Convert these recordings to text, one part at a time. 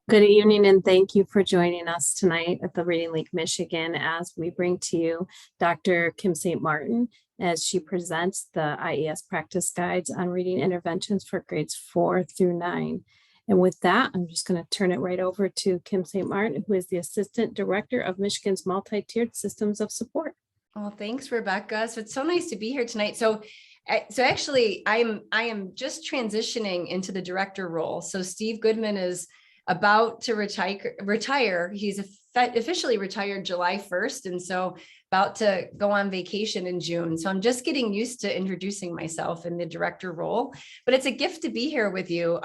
Good evening, and thank you for joining us tonight at the Reading League Michigan as we bring to you Dr. Kim St. Martin as she presents the IES practice guides on reading interventions for grades 4 through 9. And with that, I'm just going to turn it right over to Kim St. Martin, who is the Assistant Director of Michigan's Multi-Tiered Systems of Support. Well, thanks, Rebecca. So it's so nice to be here tonight. So actually, I am just transitioning into the director role. So Steve Goodman is about to retire. He's officially retired July 1st. And so about to go on vacation in June. So I'm just getting used to introducing myself in the director role, but it's a gift to be here with you.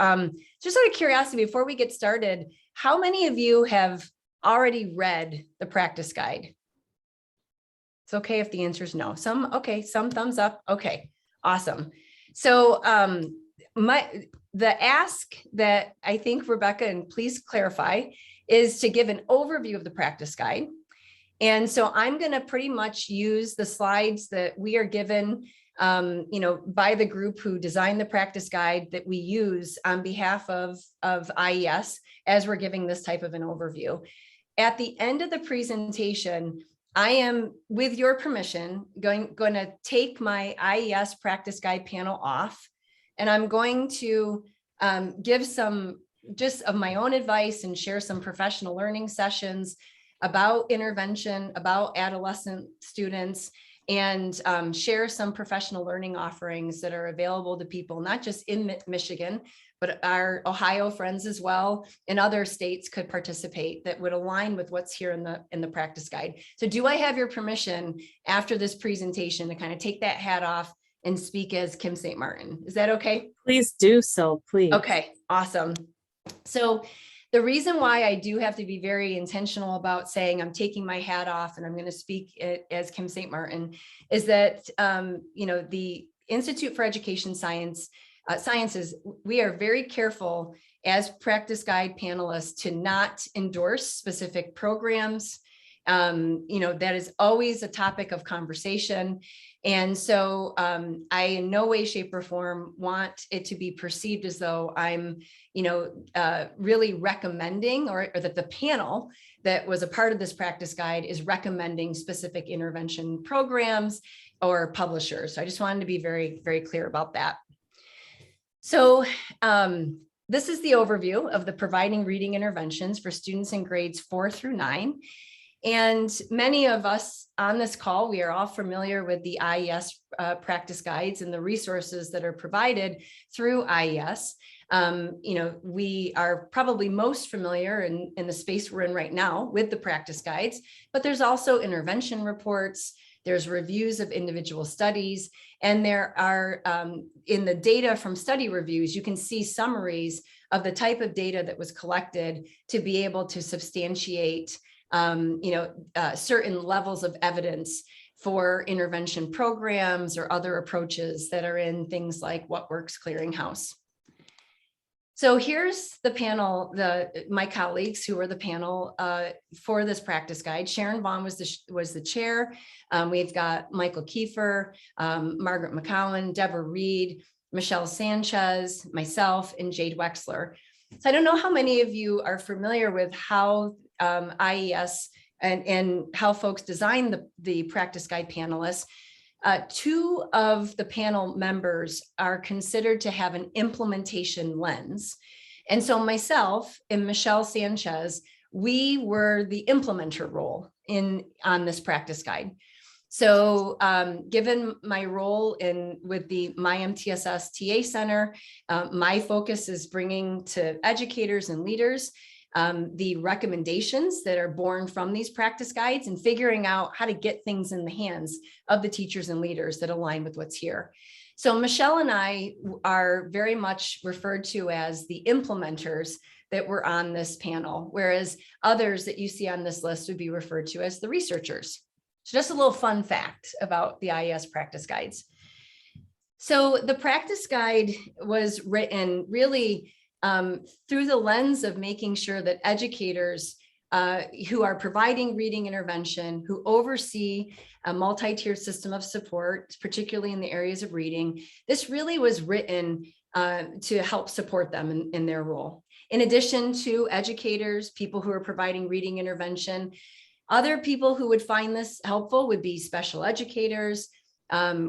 Just out of curiosity, before we get started, how many of you have already read the practice guide? It's okay if the answer is no. Some thumbs up. Okay, awesome. So the ask that I think, Rebecca, and please clarify, is to give an overview of the practice guide. And so I'm going to pretty much use the slides that we are given by the group who designed the practice guide that we use on behalf of IES as we're giving this type of an overview. At the end of the presentation, I am, with your permission, going to take my IES practice guide panel off, and I'm going to give some just of my own advice and share some professional learning sessions about intervention, about adolescent students, and share some professional learning offerings that are available to people, not just in Michigan, but our Ohio friends as well, and other states could participate that would align with what's here in the practice guide. So do I have your permission after this presentation to kind of take that hat off and speak as Kim St. Martin? Is that okay? Please do so, please. Okay, awesome. So the reason why I do have to be very intentional about saying I'm taking my hat off and I'm going to speak as Kim St. Martin is that, the Institute for Education Sciences, we are very careful as practice guide panelists to not endorse specific programs. That is always a topic of conversation. And so I in no way, shape, or form want it to be perceived as though I'm, really recommending or that the panel that was a part of this practice guide is recommending specific intervention programs or publishers. So I just wanted to be very, very clear about that. So this is the overview of the providing reading interventions for students in grades 4 through 9. And many of us on this call, we are all familiar with the IES practice guides and the resources that are provided through IES. We are probably most familiar in the space we're in right now with the practice guides, but there's also intervention reports, there's reviews of individual studies, and there are, in the data from study reviews, you can see summaries of the type of data that was collected to be able to substantiate certain levels of evidence for intervention programs or other approaches that are in things like What Works Clearinghouse. So here's the panel, my colleagues who were the panel for this practice guide. Sharon Vaughn was the chair. We've got Michael Kiefer, Margaret McCowan, Deborah Reed, Michelle Sanchez, myself, and Jade Wexler. So I don't know how many of you are familiar with how IES and how folks design the practice guide panelists. Two of the panel members are considered to have an implementation lens. And so myself and Michelle Sanchez, we were the implementer role on this practice guide. So given my role with the MyMTSS TA Center, my focus is bringing to educators and leaders the recommendations that are born from these practice guides and figuring out how to get things in the hands of the teachers and leaders that align with what's here. So Michelle and I are very much referred to as the implementers that were on this panel, whereas others that you see on this list would be referred to as the researchers. So just a little fun fact about the IES practice guides. So the practice guide was written really through the lens of making sure that educators who are providing reading intervention, who oversee a multi-tiered system of support, particularly in the areas of reading, this really was written to help support them in their role. In addition to educators, people who are providing reading intervention, other people who would find this helpful would be special educators,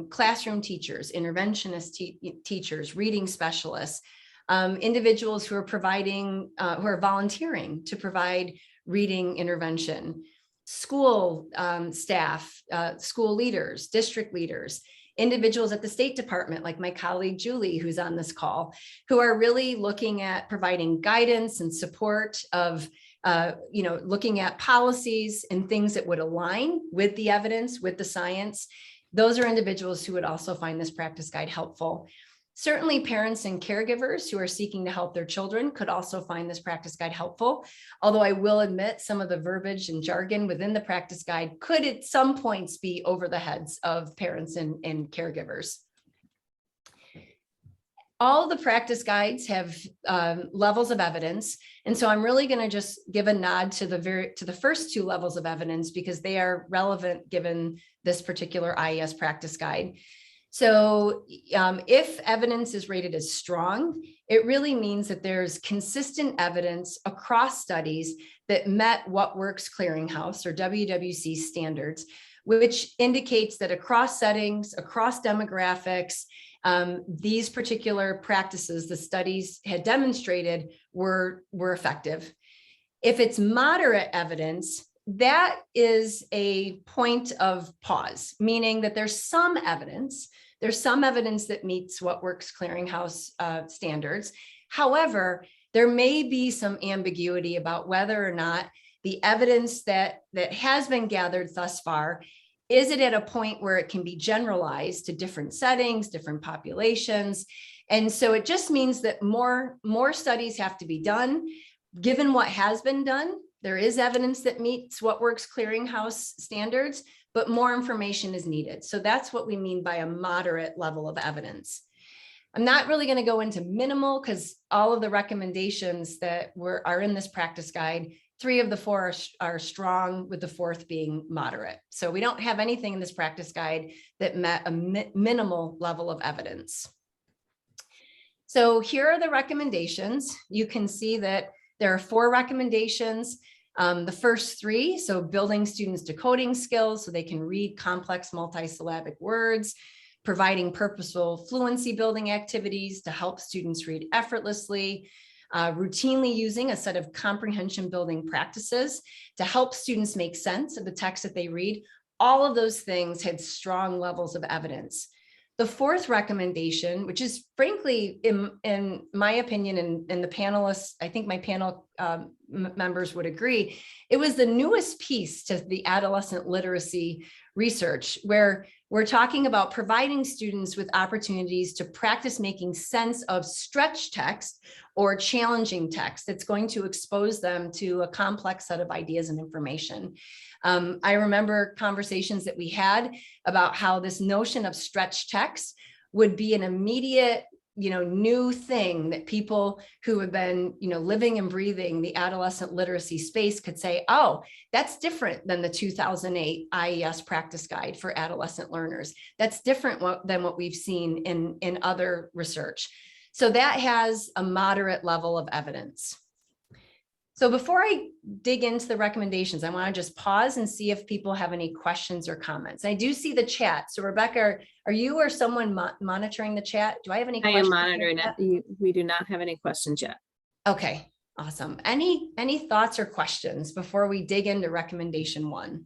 classroom teachers, interventionist teachers, reading specialists, individuals who are providing, who are volunteering to provide reading intervention, school staff, school leaders, district leaders, individuals at the State Department, like my colleague Julie, who's on this call, who are really looking at providing guidance and support of, looking at policies and things that would align with the evidence, with the science. Those are individuals who would also find this practice guide helpful. Certainly parents and caregivers who are seeking to help their children could also find this practice guide helpful. Although I will admit some of the verbiage and jargon within the practice guide could at some points be over the heads of parents and caregivers. All the practice guides have levels of evidence. And so I'm really going to just give a nod to the first two levels of evidence because they are relevant given this particular IES practice guide. So if evidence is rated as strong, it really means that there's consistent evidence across studies that met What Works Clearinghouse or WWC standards, which indicates that across settings, across demographics, these particular practices, the studies had demonstrated were effective. If it's moderate evidence, that is a point of pause, meaning that there's some evidence that meets What Works Clearinghouse standards. However, there may be some ambiguity about whether or not the evidence that has been gathered thus far, is it at a point where it can be generalized to different settings, different populations? And so it just means that more studies have to be done. Given what has been done, there is evidence that meets What Works Clearinghouse standards, but more information is needed. So that's what we mean by a moderate level of evidence. I'm not really going to go into minimal because all of the recommendations that are in this practice guide, 3 of the 4 are strong, with the 4th being moderate. So we don't have anything in this practice guide that met a minimal level of evidence. So here are the recommendations. You can see that there are 4 recommendations. The first 3, so building students' decoding skills so they can read complex multisyllabic words, providing purposeful fluency building activities to help students read effortlessly, routinely using a set of comprehension building practices to help students make sense of the text that they read. All of those things had strong levels of evidence. The 4th recommendation, which is frankly, in my opinion, and the panelists, I think my panel members would agree, it was the newest piece to the adolescent literacy research, where we're talking about providing students with opportunities to practice making sense of stretch text or challenging text that's going to expose them to a complex set of ideas and information. I remember conversations that we had about how this notion of stretch text would be an immediate, new thing that people who have been, living and breathing the adolescent literacy space could say, oh, that's different than the 2008 IES practice guide for adolescent learners. That's different than what we've seen in other research. So that has a moderate level of evidence. So before I dig into the recommendations, I want to just pause and see if people have any questions or comments. I do see the chat. So Rebecca, are you or someone monitoring the chat? Do I have any questions? I am monitoring it. We do not have any questions yet. Okay, awesome. Any thoughts or questions before we dig into recommendation 1?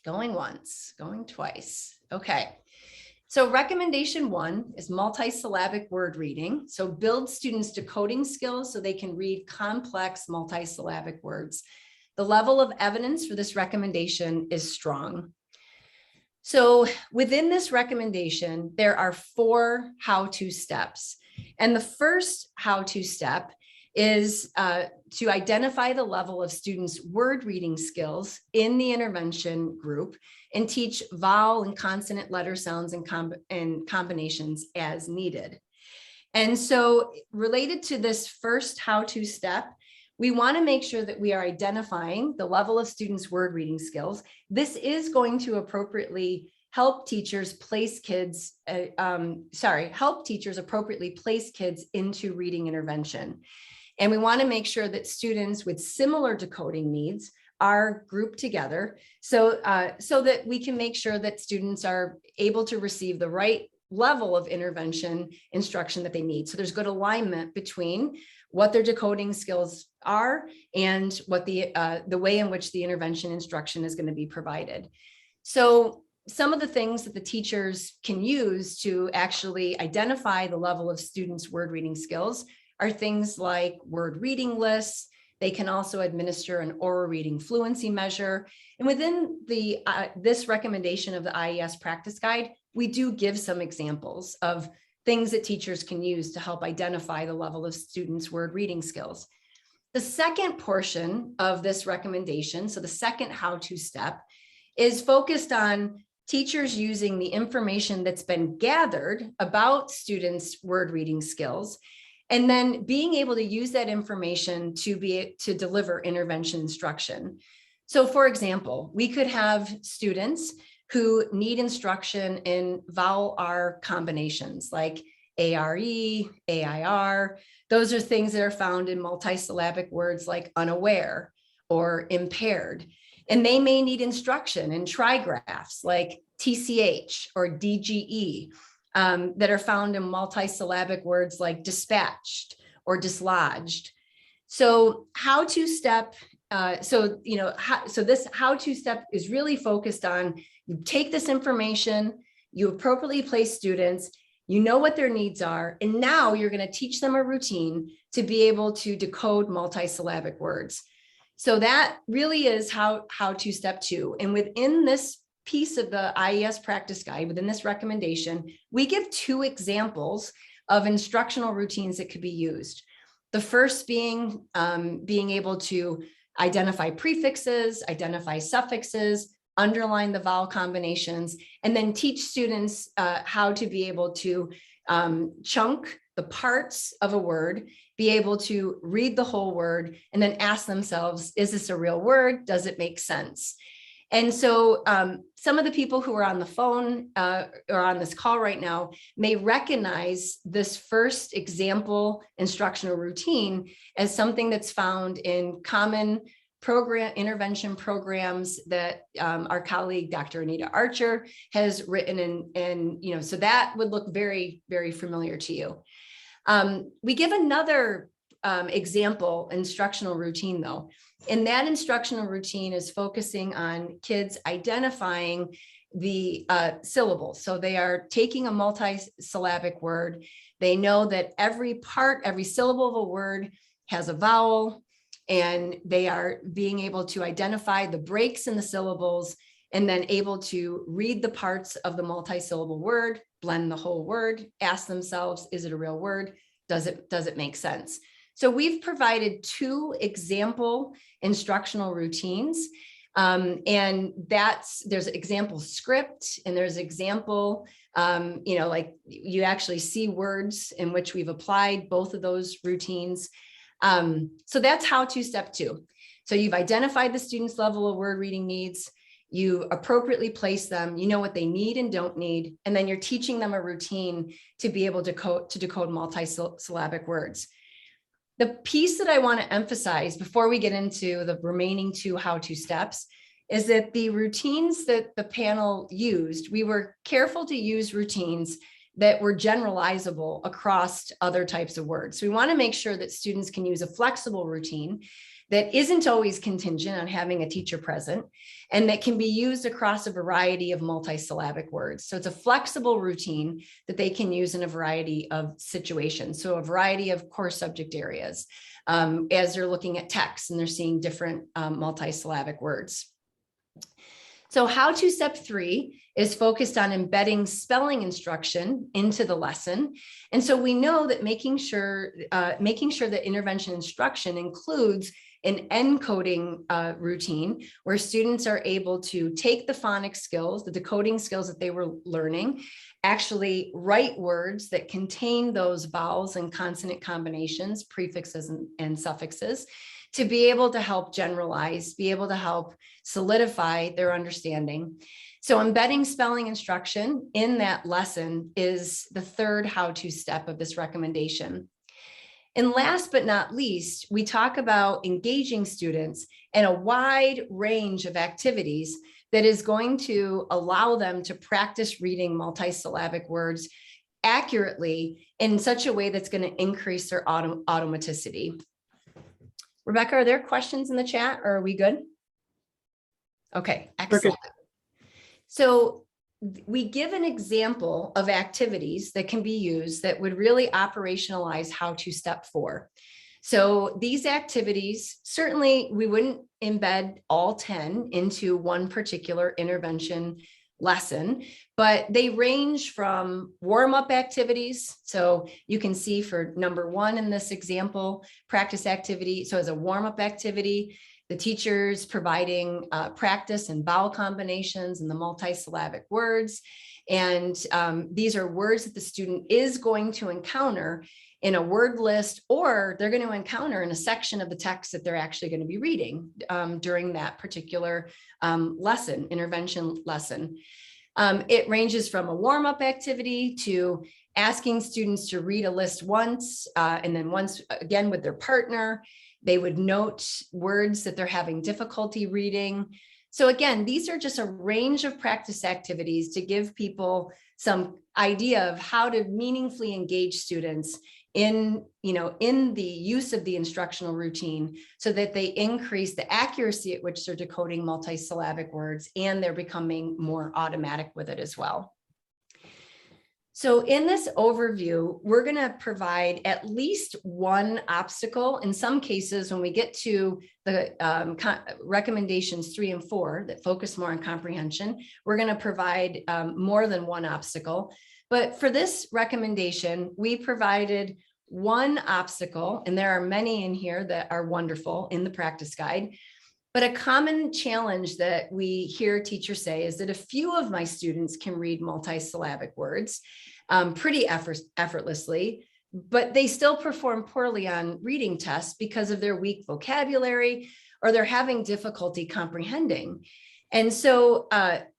Going once, going twice. Okay. So recommendation 1 is multisyllabic word reading. So build students' decoding skills so they can read complex multisyllabic words. The level of evidence for this recommendation is strong. So within this recommendation, there are 4 how-to steps. And the first how-to step is to identify the level of students' word reading skills in the intervention group and teach vowel and consonant letter sounds and combinations as needed. And so related to this first how-to step, we want to make sure that we are identifying the level of students' word reading skills. This is going to appropriately help teachers appropriately place kids into reading intervention. And we want to make sure that students with similar decoding needs are grouped together so that we can make sure that students are able to receive the right level of intervention instruction that they need. So there's good alignment between what their decoding skills are and what the way in which the intervention instruction is going to be provided. So some of the things that the teachers can use to actually identify the level of students' word reading skills are things like word reading lists. They can also administer an oral reading fluency measure. And within the this recommendation of the IES practice guide, we do give some examples of things that teachers can use to help identify the level of students' word reading skills. The second portion of this recommendation, so the second how-to step, is focused on teachers using the information that's been gathered about students' word reading skills, and then being able to use that information to deliver intervention instruction. So for example, we could have students who need instruction in vowel R combinations like ARE, AIR. Those are things that are found in multisyllabic words like unaware or impaired. And they may need instruction in trigraphs like TCH or DGE that are found in multisyllabic words like dispatched or dislodged. So Howto Step, this Howto Step is really focused on, you take this information, you appropriately place students, you know what their needs are, and now you're going to teach them a routine to be able to decode multisyllabic words. So that really is Howto Step 2. And within this piece of the IES practice guide, within this recommendation, we give 2 examples of instructional routines that could be used. The first being being able to identify prefixes, identify suffixes, underline the vowel combinations, and then teach students how to be able to chunk the parts of a word, be able to read the whole word, and then ask themselves, is this a real word? Does it make sense? And so some of the people who are on the phone or on this call right now may recognize this first example instructional routine as something that's found in common intervention programs that our colleague, Dr. Anita Archer, has written. And so that would look very, very familiar to you. We give another example instructional routine though. And that instructional routine is focusing on kids identifying the syllables. So they are taking a multisyllabic word. They know that every syllable of a word has a vowel, and they are being able to identify the breaks in the syllables and then able to read the parts of the multisyllable word, blend the whole word, ask themselves, is it a real word? Does it make sense? So we've provided 2 example instructional routines. And there's example script and there's example, like you actually see words in which we've applied both of those routines. So that's Howto Step 2. So you've identified the student's level of word reading needs, you appropriately place them, you know what they need and don't need, and then you're teaching them a routine to be able to decode multisyllabic words. The piece that I want to emphasize before we get into the remaining 2 Howto Steps is that the routines that the panel used, we were careful to use routines that were generalizable across other types of words. So we want to make sure that students can use a flexible routine that isn't always contingent on having a teacher present and that can be used across a variety of multisyllabic words. So it's a flexible routine that they can use in a variety of situations. So a variety of core subject areas as they're looking at text and they're seeing different multisyllabic words. So Howto Step 3 is focused on embedding spelling instruction into the lesson. And so we know that making sure that intervention instruction includes an encoding routine where students are able to take the phonics skills, the decoding skills that they were learning, actually write words that contain those vowels and consonant combinations, prefixes and suffixes, to be able to help generalize, be able to help solidify their understanding. So embedding spelling instruction in that lesson is the third how-to step of this recommendation. And last but not least, we talk about engaging students in a wide range of activities that is going to allow them to practice reading multisyllabic words accurately in such a way that's going to increase their automaticity. Rebecca, are there questions in the chat or are we good? Okay, excellent. So we give an example of activities that can be used that would really operationalize Howto Step 4. So these activities, certainly we wouldn't embed all 10 into one particular intervention lesson, but they range from warm-up activities. So you can see for number 1 in this example, practice activity. So as a warm-up activity, the teacher's providing practice and vowel combinations and the multisyllabic words. And these are words that the student is going to encounter in a word list, or they're going to encounter in a section of the text that they're actually going to be reading during that particular lesson, intervention lesson. It ranges from a warm-up activity to asking students to read a list once and then once again with their partner. They would note words that they're having difficulty reading. So again, these are just a range of practice activities to give people some idea of how to meaningfully engage students in the use of the instructional routine so that they increase the accuracy at which they're decoding multisyllabic words and they're becoming more automatic with it as well. So in this overview, we're going to provide at least one obstacle. In some cases, when we get to the recommendations 3 and 4 that focus more on comprehension, we're going to provide more than one obstacle. But for this recommendation, we provided one obstacle, and there are many in here that are wonderful in the practice guide. But a common challenge that we hear teachers say is that a few of my students can read multisyllabic words pretty effortlessly, but they still perform poorly on reading tests because of their weak vocabulary or they're having difficulty comprehending. And so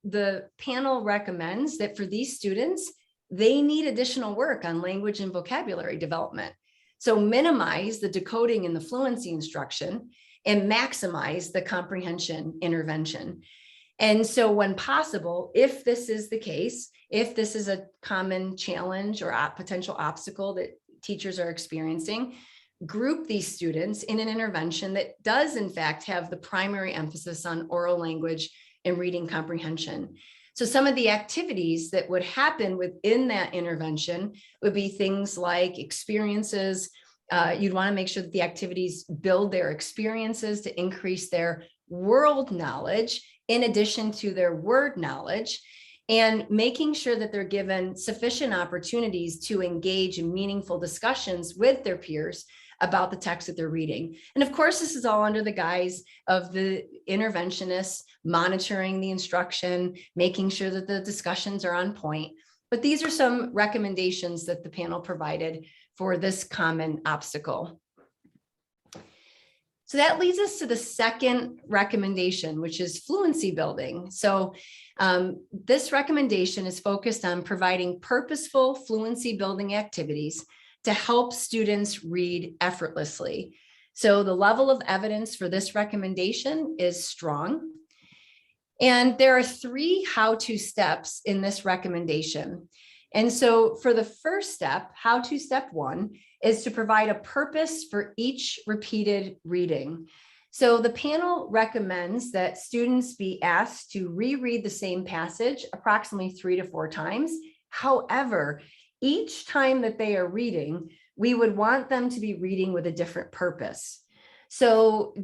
the panel recommends that for these students, they need additional work on language and vocabulary development. So minimize the decoding and the fluency instruction and maximize the comprehension intervention. And so when possible, if this is the case, if this is a common challenge or a potential obstacle that teachers are experiencing, group these students in an intervention that does in fact have the primary emphasis on oral language and reading comprehension. So some of the activities that would happen within that intervention would be things like experiences. You'd want to make sure that the activities build their experiences to increase their world knowledge in addition to their word knowledge, and making sure that they're given sufficient opportunities to engage in meaningful discussions with their peers about the text that they're reading. And of course, this is all under the guise of the interventionists monitoring the instruction, making sure that the discussions are on point. But these are some recommendations that the panel provided for this common obstacle. So that leads us to the second recommendation, which is fluency building. So this recommendation is focused on providing purposeful fluency building activities to help students read effortlessly. So the level of evidence for this recommendation is strong. And there are 3 how-to steps in this recommendation. And so for the first step, Howto Step 1 is to provide a purpose for each repeated reading. So the panel recommends that students be asked to reread the same passage approximately 3 to 4 times. However, each time that they are reading, we would want them to be reading with a different purpose. So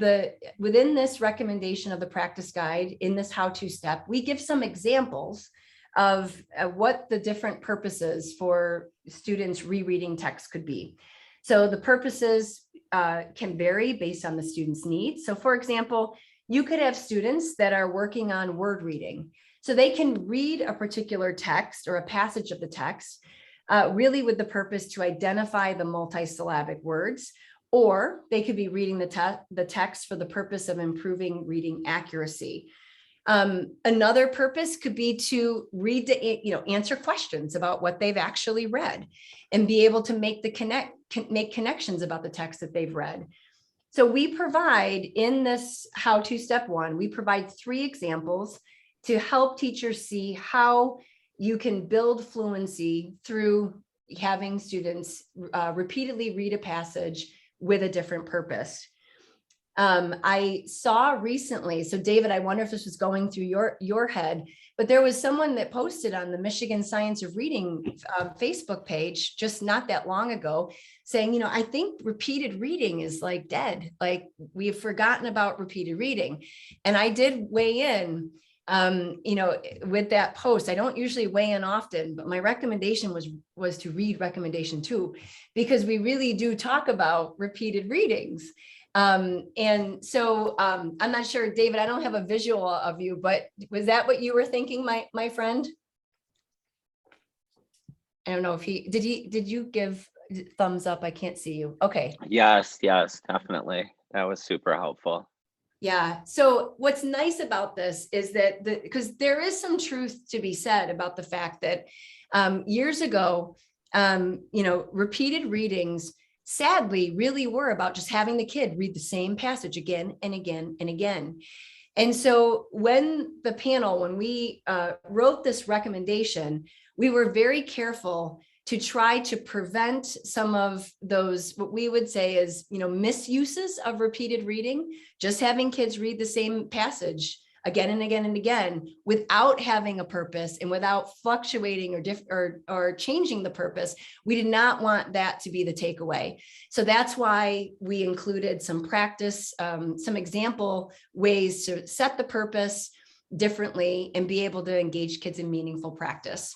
within this recommendation of the practice guide in this how-to step, we give some examples of what the different purposes for students rereading text could be. So the purposes can vary based on the student's needs. So for example, you could have students that are working on word reading. So they can read a particular text or a passage of the text really with the purpose to identify the multisyllabic words, or they could be reading the text for the purpose of improving reading accuracy. Another purpose could be to read answer questions about what they've actually read and be able to make connections about the text that they've read. So we provide in this How-To Step 1, we provide 3 examples to help teachers see how you can build fluency through having students repeatedly read a passage with a different purpose. I saw recently, so David, I wonder if this was going through your head, but there was someone that posted on the Michigan Science of Reading Facebook page just not that long ago saying, I think repeated reading is like dead. Like we've forgotten about repeated reading. And I did weigh in, with that post. I don't usually weigh in often, but my recommendation was to read recommendation 2, because we really do talk about repeated readings. And so I'm not sure, David, I don't have a visual of you, but was that what you were thinking, my friend? I don't know if did you give thumbs up? I can't see you. Okay. Yes, definitely. That was super helpful. Yeah. So what's nice about this is that because there is some truth to be said about the fact that years ago, repeated readings sadly really were about just having the kid read the same passage again and again and again. And so when we wrote this recommendation, we were very careful to try to prevent some of those, what we would say is, misuses of repeated reading, just having kids read the same passage again and again and again without having a purpose and without fluctuating or changing the purpose. We did not want that to be the takeaway. So that's why we included some practice, some example ways to set the purpose differently and be able to engage kids in meaningful practice.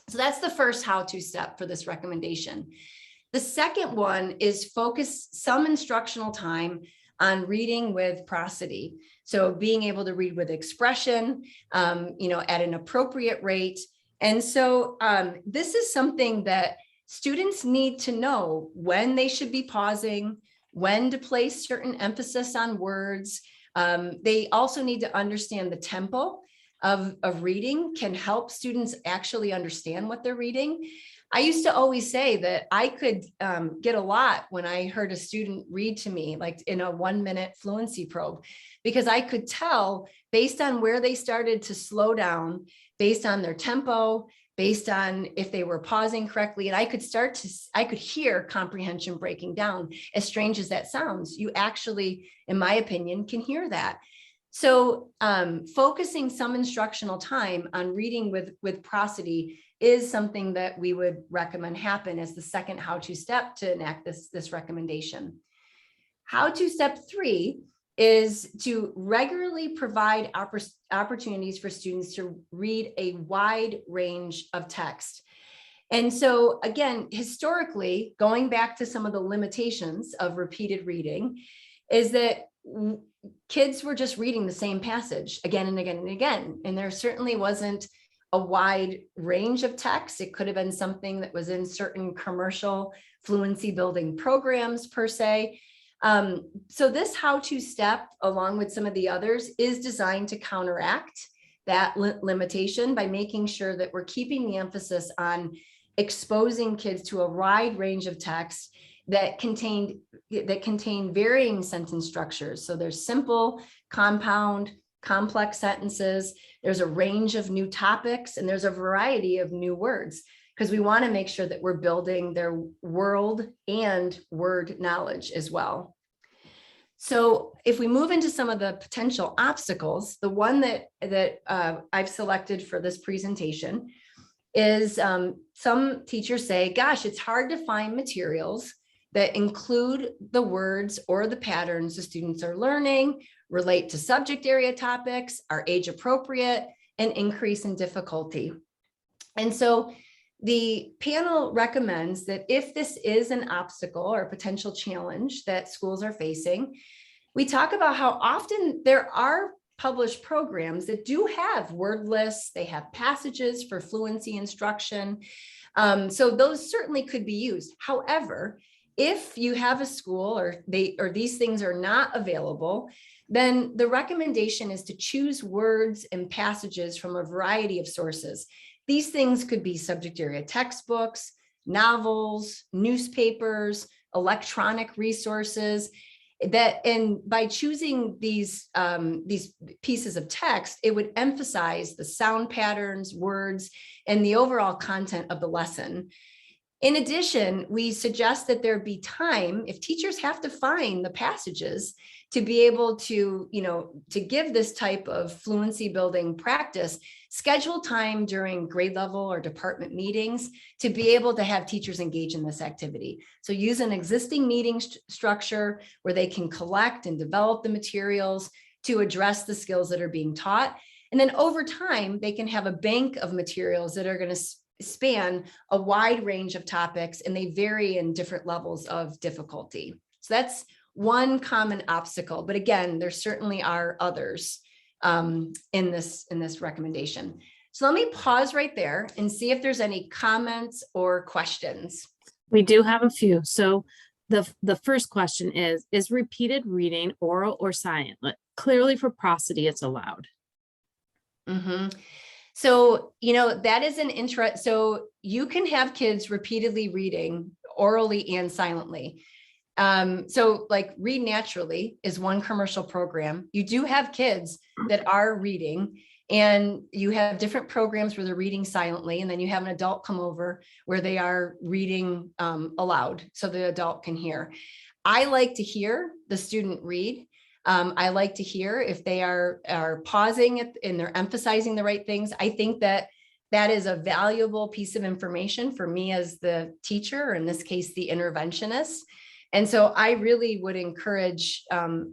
So that's the first how-to step for this recommendation. The second one is focus some instructional time on reading with prosody. So being able to read with expression, at an appropriate rate. And so this is something that students need to know when they should be pausing, when to place certain emphasis on words. They also need to understand the tempo of reading can help students actually understand what they're reading. I used to always say that I could get a lot when I heard a student read to me, like in a 1-minute fluency probe, because I could tell based on where they started to slow down, based on their tempo, based on if they were pausing correctly. And I could hear comprehension breaking down. As strange as that sounds, you actually, in my opinion, can hear that. So focusing some instructional time on reading with prosody is something that we would recommend happen as the second how-to step to enact this recommendation. How-to step 3 is to regularly provide opportunities for students to read a wide range of text. And so again, historically, going back to some of the limitations of repeated reading is that kids were just reading the same passage again and again and again. And there certainly wasn't a wide range of text. It could have been something that was in certain commercial fluency building programs per se. So this how-to step, along with some of the others, is designed to counteract that limitation by making sure that we're keeping the emphasis on exposing kids to a wide range of text that contain varying sentence structures. So there's simple, compound, complex sentences. There's a range of new topics, and there's a variety of new words, because we want to make sure that we're building their world and word knowledge as well. So if we move into some of the potential obstacles, the one that I've selected for this presentation is some teachers say, gosh, it's hard to find materials that include the words or the patterns the students are learning, relate to subject area topics, are age appropriate, and increase in difficulty. And so the panel recommends that if this is an obstacle or a potential challenge that schools are facing, we talk about how often there are published programs that do have word lists, they have passages for fluency instruction. So those certainly could be used. However, If you have a school or these things are not available, then the recommendation is to choose words and passages from a variety of sources. These things could be subject area textbooks, novels, newspapers, electronic resources. And by choosing these pieces of text, it would emphasize the sound patterns, words, and the overall content of the lesson. In addition, we suggest that there be time, if teachers have to find the passages, to be able to, to give this type of fluency building practice, schedule time during grade level or department meetings to be able to have teachers engage in this activity. So use an existing meeting structure where they can collect and develop the materials to address the skills that are being taught. And then over time, they can have a bank of materials that are going to span a wide range of topics, and they vary in different levels of difficulty. So that's one common obstacle, but again, there certainly are others in this recommendation. So let me pause right there and see if there's any comments or questions. We do have a few. So the first question is repeated reading oral or silent? Clearly for prosody, it's allowed. Mm-hmm. So, that is an interest. So you can have kids repeatedly reading orally and silently. So like Read Naturally is one commercial program. You do have kids that are reading, and you have different programs where they're reading silently. And then you have an adult come over where they are reading aloud so the adult can hear. I like to hear the student read. I like to hear if they are pausing it and they're emphasizing the right things. I think that is a valuable piece of information for me as the teacher, or in this case, the interventionist. And so I really would encourage,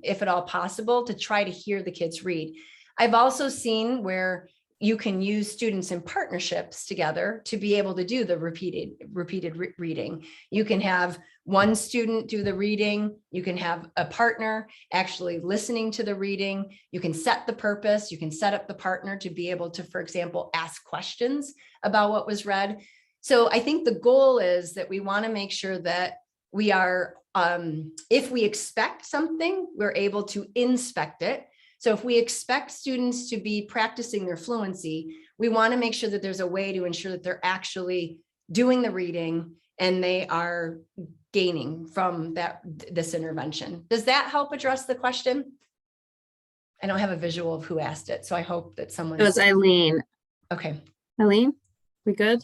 if at all possible, to try to hear the kids read. I've also seen where you can use students in partnerships together to be able to do the repeated reading. You can have one student do the reading. You can have a partner actually listening to the reading. You can set the purpose. You can set up the partner to be able to, for example, ask questions about what was read. So I think the goal is that we want to make sure that we are, if we expect something, we're able to inspect it. So if we expect students to be practicing their fluency, we want to make sure that there's a way to ensure that they're actually doing the reading and they are gaining from this intervention. Does that help address the question? I don't have a visual of who asked it, so I hope that someone. It was Eileen. Okay. Eileen, we good?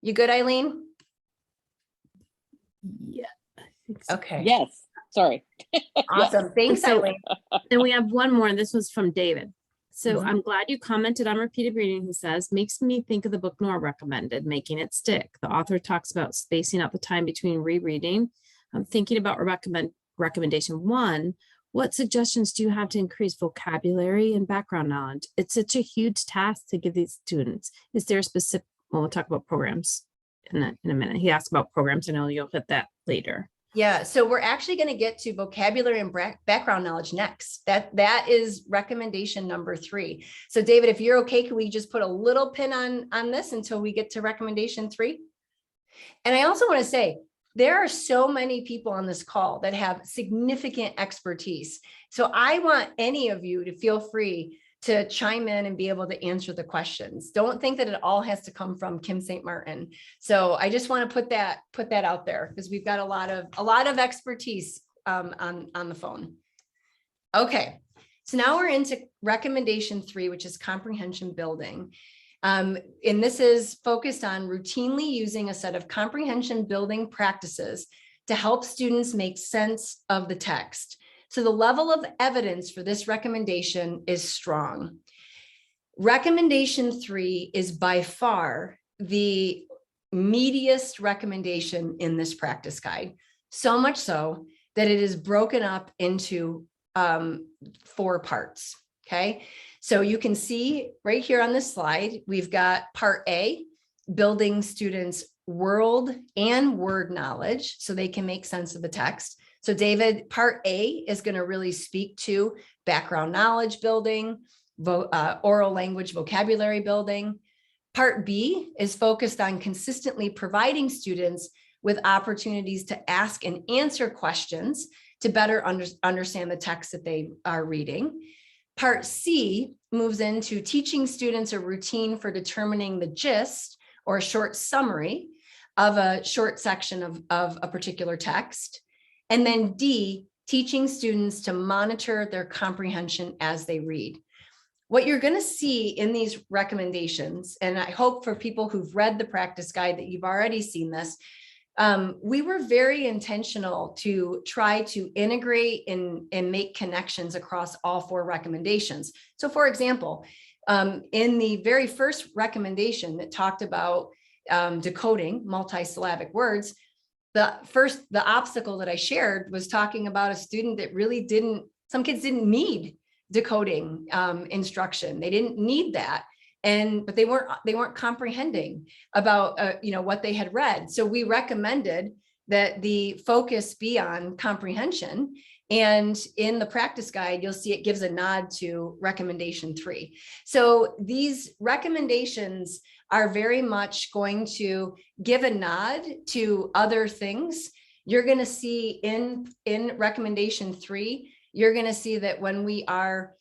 You good, Eileen? Yeah. I think so. Okay. Yes, sorry. Awesome. Thanks, So- Eileen. And we have one more, and this was from David. So Mhm. I'm glad you commented on repeated reading. He says, makes me think of the book Nora recommended, Making It Stick. The author talks about spacing out the time between rereading. I'm thinking about recommendation 1. What suggestions do you have to increase vocabulary and background knowledge? It's such a huge task to give these students. Is there a specific, well, we'll talk about programs in a minute. He asked about programs. I know you'll hit that later. Yeah, so we're actually going to get to vocabulary and background knowledge next. That is recommendation number 3. So David, if you're okay, can we just put a little pin on this until we get to recommendation 3? And I also want to say, there are so many people on this call that have significant expertise. So I want any of you to feel free to chime in and be able to answer the questions. Don't think that it all has to come from Kim St. Martin. So I just want to put that out there because we've got a lot of expertise on the phone. Okay, so now we're into recommendation 3, which is comprehension building. And this is focused on routinely using a set of comprehension building practices to help students make sense of the text. So the level of evidence for this recommendation is strong. Recommendation 3 is by far the meatiest recommendation in this practice guide. So much so that it is broken up into 4 parts, okay? So you can see right here on this slide, we've got part A, building students' world and word knowledge so they can make sense of the text. So David, part A is going to really speak to background knowledge building, oral language vocabulary building. Part B is focused on consistently providing students with opportunities to ask and answer questions to better understand the text that they are reading. Part C moves into teaching students a routine for determining the gist or a short summary of a short section of a particular text. And then D, teaching students to monitor their comprehension as they read. What you're going to see in these recommendations, and I hope for people who've read the practice guide that you've already seen this, we were very intentional to try to integrate and make connections across all 4 recommendations. So for example, in the very first recommendation that talked about decoding multisyllabic words, the obstacle that I shared was talking about a student that really some kids didn't need decoding instruction. They didn't need that. But they weren't comprehending about what they had read. So we recommended that the focus be on comprehension. And in the practice guide, you'll see it gives a nod to recommendation 3. So these recommendations are very much going to give a nod to other things. You're going to see in recommendation 3, you're going to see that when we are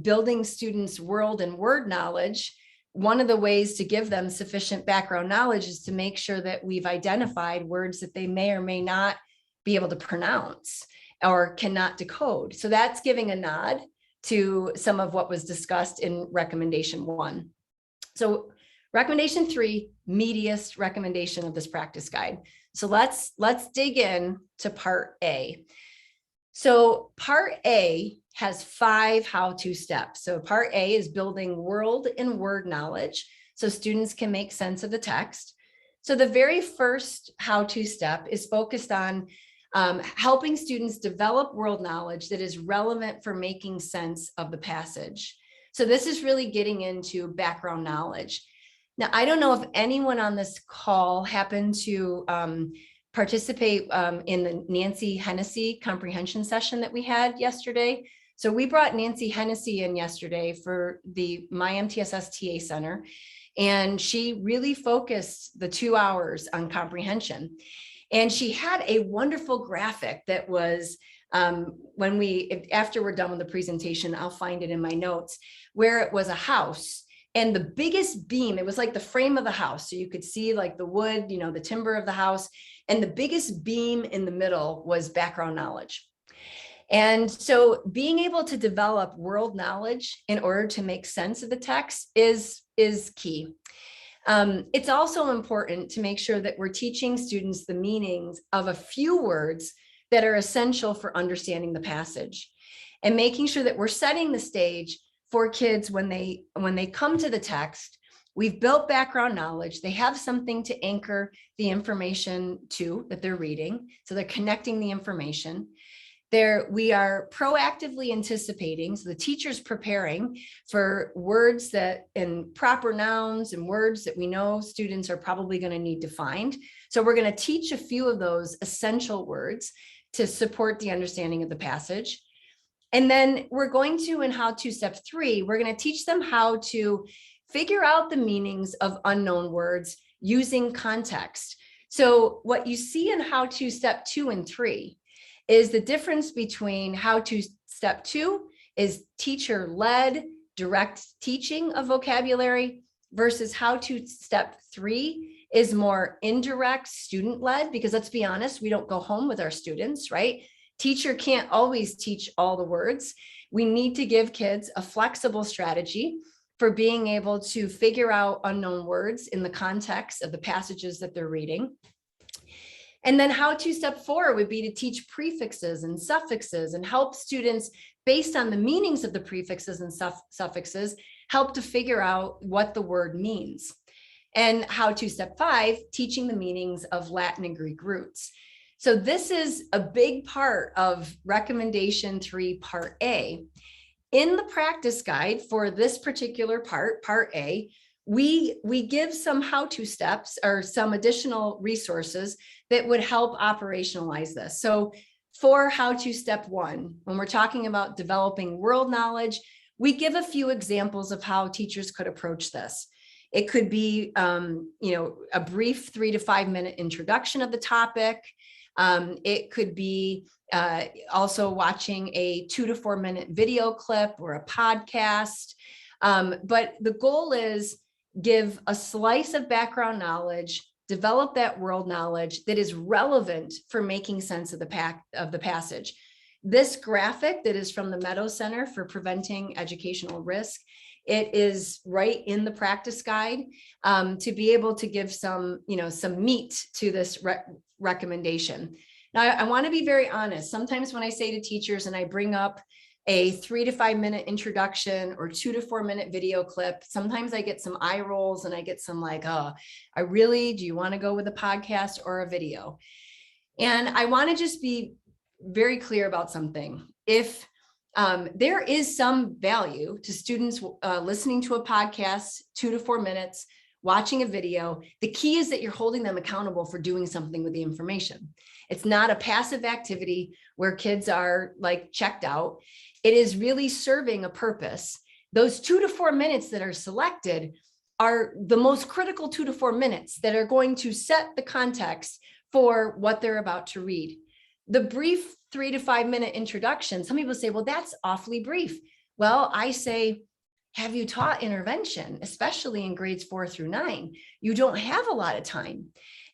building students' world and word knowledge, one of the ways to give them sufficient background knowledge is to make sure that we've identified words that they may or may not be able to pronounce or cannot decode. So that's giving a nod to some of what was discussed in recommendation 1. So recommendation 3, meatiest recommendation of this practice guide. So let's dig in to part A. So part A has 5 how-to steps. So part A is building world and word knowledge so students can make sense of the text. So the very first how-to step is focused on helping students develop world knowledge that is relevant for making sense of the passage. So this is really getting into background knowledge. Now, I don't know if anyone on this call happened to participate in the Nancy Hennessy comprehension session that we had yesterday. So we brought Nancy Hennessy in yesterday for the My MTSS TA Center, and she really focused the 2 hours on comprehension. And she had a wonderful graphic that was, after we're done with the presentation, I'll find it in my notes, where it was a house. And the biggest beam, it was like the frame of the house. So you could see like the wood, the timber of the house. And the biggest beam in the middle was background knowledge. And so being able to develop world knowledge in order to make sense of the text is key. It's also important to make sure that we're teaching students the meanings of a few words that are essential for understanding the passage, and making sure that we're setting the stage for kids when they come to the text. We've built background knowledge. They have something to anchor the information to that they're reading. So they're connecting the information. We are proactively anticipating, so the teacher's preparing for words and proper nouns and words that we know students are probably going to need to find. So we're going to teach a few of those essential words to support the understanding of the passage. And then we're going to, in Howto Step 3, we're going to teach them how to figure out the meanings of unknown words using context. So what you see in Howto Step 2 and 3 is the difference between Howto Step 2 is teacher-led direct teaching of vocabulary versus Howto Step 3 is more indirect student-led, because let's be honest, we don't go home with our students, right? Teacher can't always teach all the words. We need to give kids a flexible strategy for being able to figure out unknown words in the context of the passages that they're reading. And then Howto Step 4 would be to teach prefixes and suffixes and help students, based on the meanings of the prefixes and suffixes, help to figure out what the word means. And Howto Step 5, teaching the meanings of Latin and Greek roots. So this is a big part of recommendation 3, part A. In the practice guide for this particular part, part A, we give some how-to steps or some additional resources that would help operationalize this. So for Howto Step 1, when we're talking about developing world knowledge, we give a few examples of how teachers could approach this. It could be, a brief 3 to 5 minute introduction of the topic. It could be also watching a 2 to 4 minute video clip or a podcast. But the goal is give a slice of background knowledge, develop that world knowledge that is relevant for making sense of the passage. This graphic that is from the Meadows Center for Preventing Educational Risk, it is right in the practice guide to be able to give some meat to this recommendation. Now, I want to be very honest. Sometimes when I say to teachers and I bring up a 3 to 5 minute introduction or 2 to 4 minute video clip, sometimes I get some eye rolls and I get some like, oh, do you want to go with a podcast or a video? And I want to just be very clear about something. If there is some value to students listening to a podcast, 2 to 4 minutes, watching a video, the key is that you're holding them accountable for doing something with the information. It's not a passive activity where kids are like checked out. It is really serving a purpose. Those 2 to 4 minutes that are selected are the most critical 2 to 4 minutes that are going to set the context for what they're about to read. The brief 3 to 5 minute introduction, some people say, well, that's awfully brief. Well, I say, have you taught intervention, especially in grades 4 through 9? You don't have a lot of time.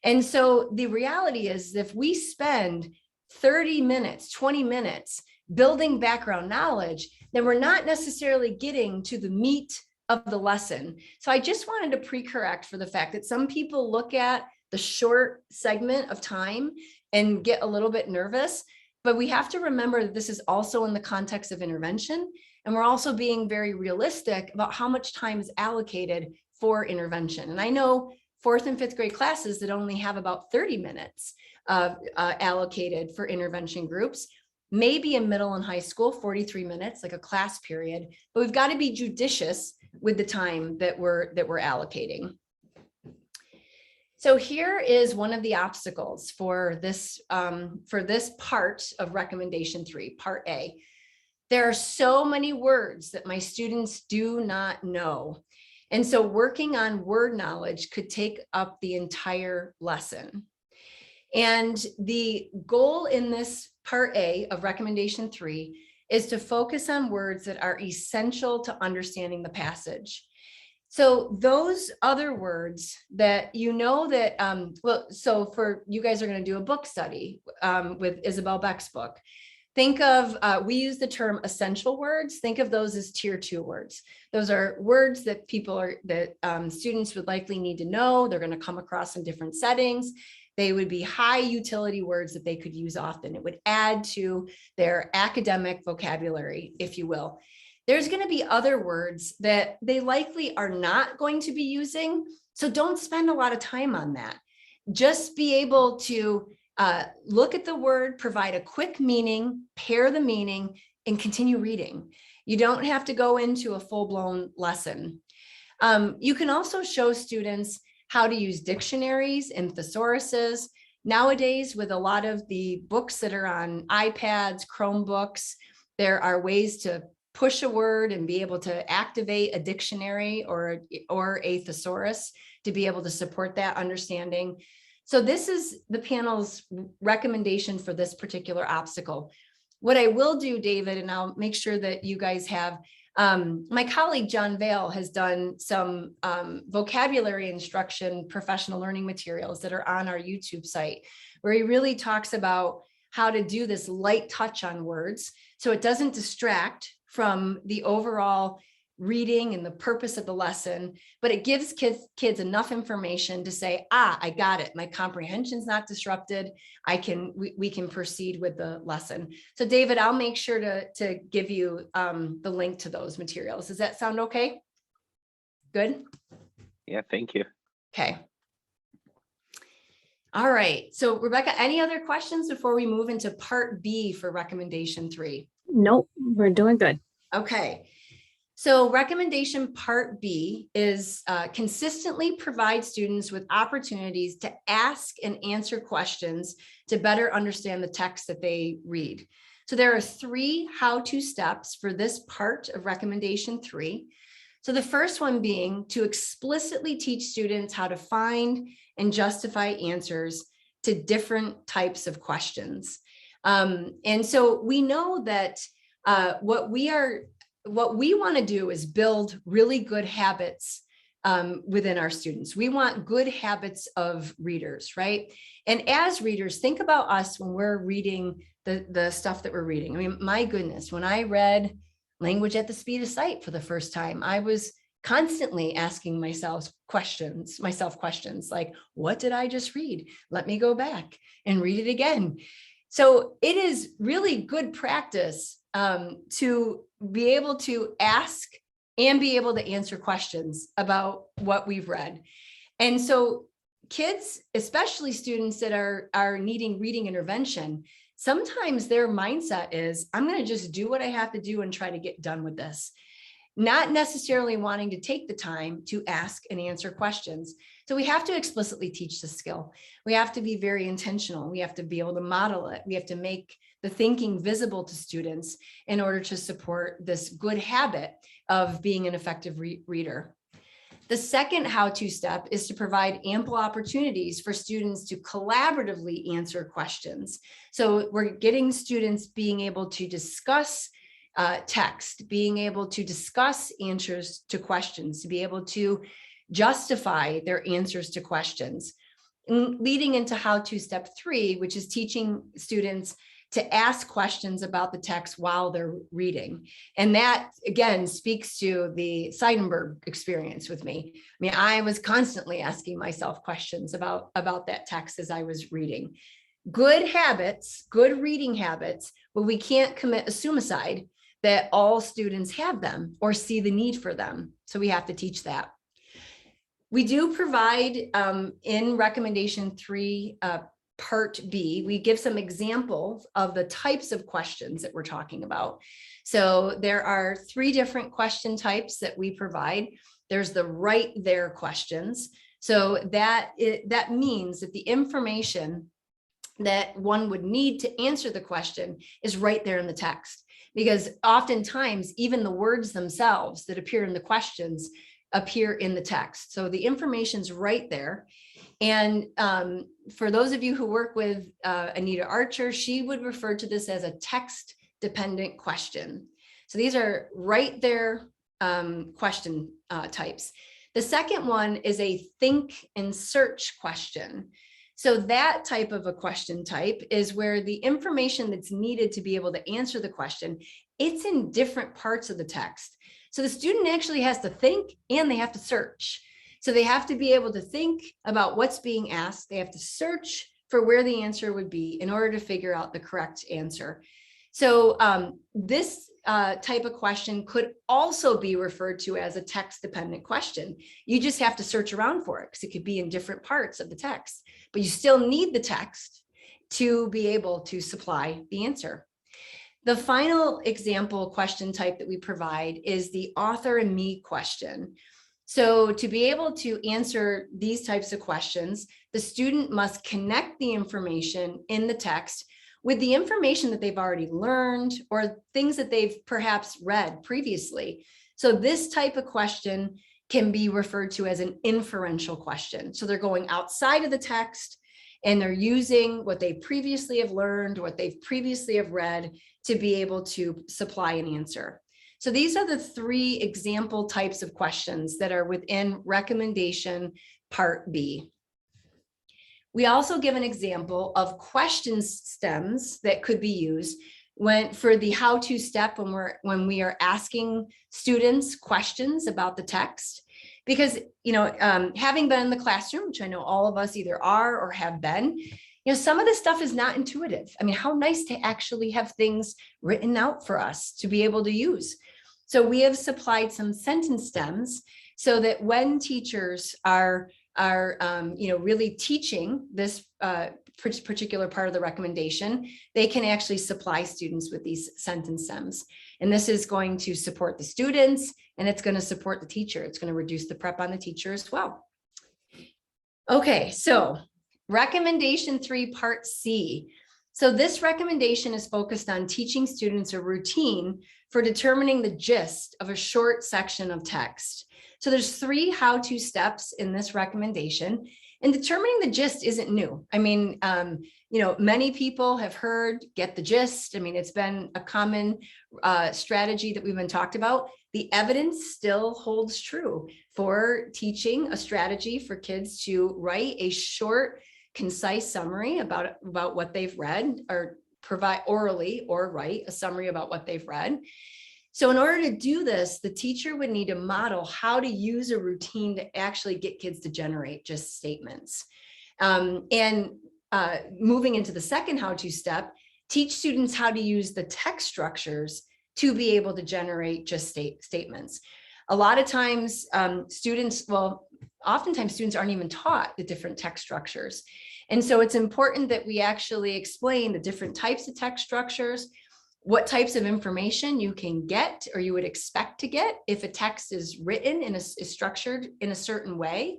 And so the reality is, if we spend 30 minutes, 20 minutes building background knowledge, then we're not necessarily getting to the meat of the lesson. So I just wanted to pre-correct for the fact that some people look at the short segment of time and get a little bit nervous, but we have to remember that this is also in the context of intervention. And we're also being very realistic about how much time is allocated for intervention. And I know 4th and 5th grade classes that only have about 30 minutes allocated for intervention groups, maybe in middle and high school, 43 minutes, like a class period, but we've got to be judicious with the time that we're allocating. So here is one of the obstacles for this part of recommendation 3, part A. There are so many words that my students do not know. And so working on word knowledge could take up the entire lesson. And the goal in this part A of recommendation 3 is to focus on words that are essential to understanding the passage. So those other words that so for you guys are going to do a book study with Isabel Beck's book. Think of, we use the term essential words. Think of those as tier 2 words. Those are words that students would likely need to know. They're going to come across in different settings. They would be high utility words that they could use often. It would add to their academic vocabulary, if you will. There's going to be other words that they likely are not going to be using. So don't spend a lot of time on that. Just be able to look at the word, provide a quick meaning, pair the meaning, and continue reading. You don't have to go into a full-blown lesson. You can also show students how to use dictionaries and thesauruses. Nowadays, with a lot of the books that are on iPads, Chromebooks, there are ways to push a word and be able to activate a dictionary or a thesaurus to be able to support that understanding. So this is the panel's recommendation for this particular obstacle. What I will do, David, and I'll make sure that you guys have, my colleague John Vale has done some vocabulary instruction, professional learning materials that are on our YouTube site, where he really talks about how to do this light touch on words so it doesn't distract from the overall reading and the purpose of the lesson, but it gives kids enough information to say, I got it. My comprehension's not disrupted. We can proceed with the lesson. So David, I'll make sure to give you the link to those materials. Does that sound okay? Good? Yeah, thank you. Okay. All right. So Rebecca, any other questions before we move into part B for recommendation 3? Nope, we're doing good. Okay. So recommendation part B is consistently provide students with opportunities to ask and answer questions to better understand the text that they read. So there are 3 how-to steps for this part of recommendation 3. So the first one being to explicitly teach students how to find and justify answers to different types of questions. And so we know that what we want to do is build really good habits within our students. We want good habits of readers, right? And as readers, think about us when we're reading the stuff that we're reading. I mean, my goodness, when I read Language at the Speed of Sight for the first time, I was constantly asking myself questions like, what did I just read? Let me go back and read it again. So it is really good practice to be able to ask and be able to answer questions about what we've read. And so kids, especially students that are needing reading intervention, sometimes their mindset is, I'm going to just do what I have to do and try to get done with this, not necessarily wanting to take the time to ask and answer questions. So we have to explicitly teach the skill. We have to be very intentional. We have to be able to model it. We have to make the thinking visible to students in order to support this good habit of being an effective reader. The second how-to step is to provide ample opportunities for students to collaboratively answer questions. So we're getting students being able to discuss text, being able to discuss answers to questions, to be able to justify their answers to questions, leading into how-to step 3, which is teaching students to ask questions about the text while they're reading. And that, again, speaks to the Seidenberg experience with me. I mean, I was constantly asking myself questions about that text as I was reading. Good habits, good reading habits, but we can't commit a suicide that all students have them or see the need for them. So we have to teach that. We do provide in recommendation 3, part B, we give some examples of the types of questions that we're talking about. So there are 3 different question types that we provide. There's the right there questions. So that means that the information that one would need to answer the question is right there in the text, because oftentimes even the words themselves that appear in the questions appear in the text. So the information's right there. And for those of you who work with Anita Archer, she would refer to this as a text-dependent question. So these are right there question types. The second one is a think and search question. So that type of a question type is where the information that's needed to be able to answer the question, it's in different parts of the text. So the student actually has to think and they have to search. So they have to be able to think about what's being asked. They have to search for where the answer would be in order to figure out the correct answer. So this type of question could also be referred to as a text-dependent question. You just have to search around for it because it could be in different parts of the text, but you still need the text to be able to supply the answer. The final example question type that we provide is the author and me question. So to be able to answer these types of questions, the student must connect the information in the text with the information that they've already learned or things that they've perhaps read previously. So this type of question can be referred to as an inferential question. So they're going outside of the text and they're using what they previously have learned, what they've previously have read to be able to supply an answer. So these are the 3 example types of questions that are within recommendation part B. We also give an example of question stems that could be used for the how-to step when we are asking students questions about the text. Because, having been in the classroom, which I know all of us either are or have been, some of this stuff is not intuitive. I mean, how nice to actually have things written out for us to be able to use. So we have supplied some sentence stems so that when teachers are really teaching this particular part of the recommendation, they can actually supply students with these sentence stems. And this is going to support the students and it's going to support the teacher. It's going to reduce the prep on the teacher as well. Okay, so recommendation 3 part C. So this recommendation is focused on teaching students a routine for determining the gist of a short section of text. So there's 3 how-to steps in this recommendation, and determining the gist isn't new. I mean, many people have heard get the gist. I mean, it's been a common strategy that we've been talked about. The evidence still holds true for teaching a strategy for kids to write a short, concise summary about what they've read, or provide orally or write a summary about what they've read. So in order to do this, the teacher would need to model how to use a routine to actually get kids to generate just statements. Moving into the second how-to step, teach students how to use the text structures to be able to generate just statements. A lot of times oftentimes students aren't even taught the different text structures. And so it's important that we actually explain the different types of text structures, what types of information you can get or you would expect to get if a text is written is structured in a certain way.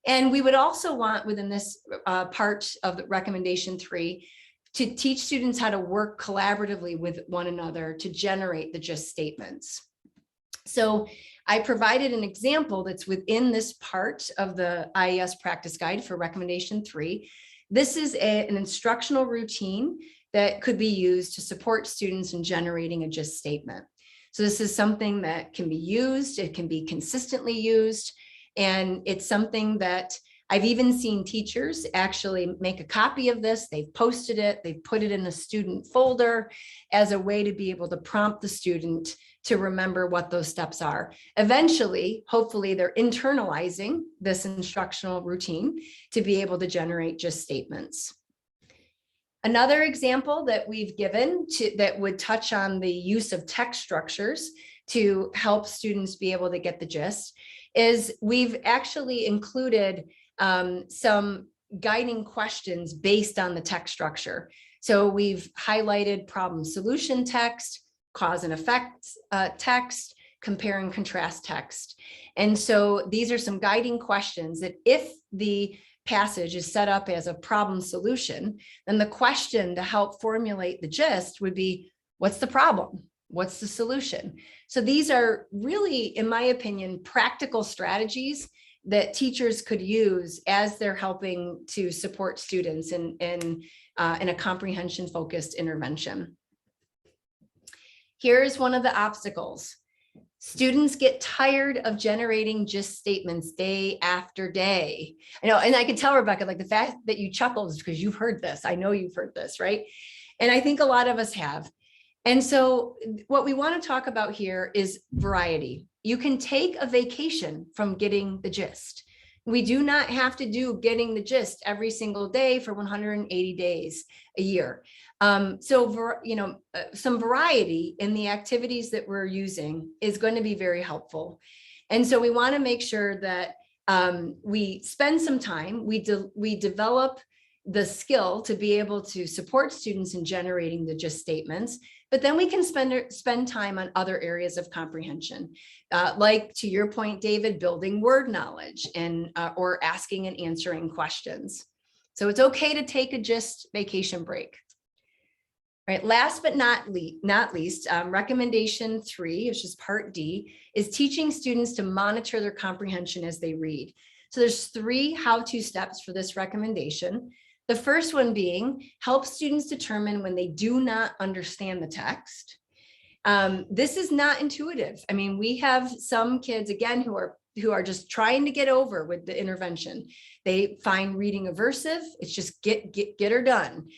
And we would also want, within this part of the recommendation 3, to teach students how to work collaboratively with one another to generate the gist statements. So I provided an example that's within this part of the IES practice guide for recommendation 3. This is an instructional routine that could be used to support students in generating a gist statement. So this is something that can be used, it can be consistently used, and it's something that I've even seen teachers actually make a copy of this. They've posted it, they've put it in a student folder as a way to be able to prompt the student to remember what those steps are. Eventually, hopefully they're internalizing this instructional routine to be able to generate gist statements. Another example that we've given that would touch on the use of text structures to help students be able to get the gist is we've actually included some guiding questions based on the text structure. So we've highlighted problem solution text, cause and effect text, compare and contrast text. And so these are some guiding questions that if the passage is set up as a problem solution, then the question to help formulate the gist would be, what's the problem? What's the solution? So these are really, in my opinion, practical strategies that teachers could use as they're helping to support students in a comprehension focused intervention. Here's one of the obstacles. Students get tired of generating gist statements day after day. I know, and I can tell, Rebecca, like the fact that you chuckled is because you've heard this. I know you've heard this, right? And I think a lot of us have. And so what we want to talk about here is variety. You can take a vacation from getting the gist. We do not have to do getting the gist every single day for 180 days a year. Some variety in the activities that we're using is going to be very helpful. And so we want to make sure that we spend some time, we develop the skill to be able to support students in generating the gist statements, but then we can spend time on other areas of comprehension. Like to your point, David, building word knowledge and or asking and answering questions. So it's okay to take a gist vacation break. Right. Last but not least, recommendation 3, which is part D, is teaching students to monitor their comprehension as they read. So there's 3 how-to steps for this recommendation. The first one being help students determine when they do not understand the text. This is not intuitive. I mean, we have some kids, again, who are just trying to get over with the intervention. They find reading aversive. It's just get her done.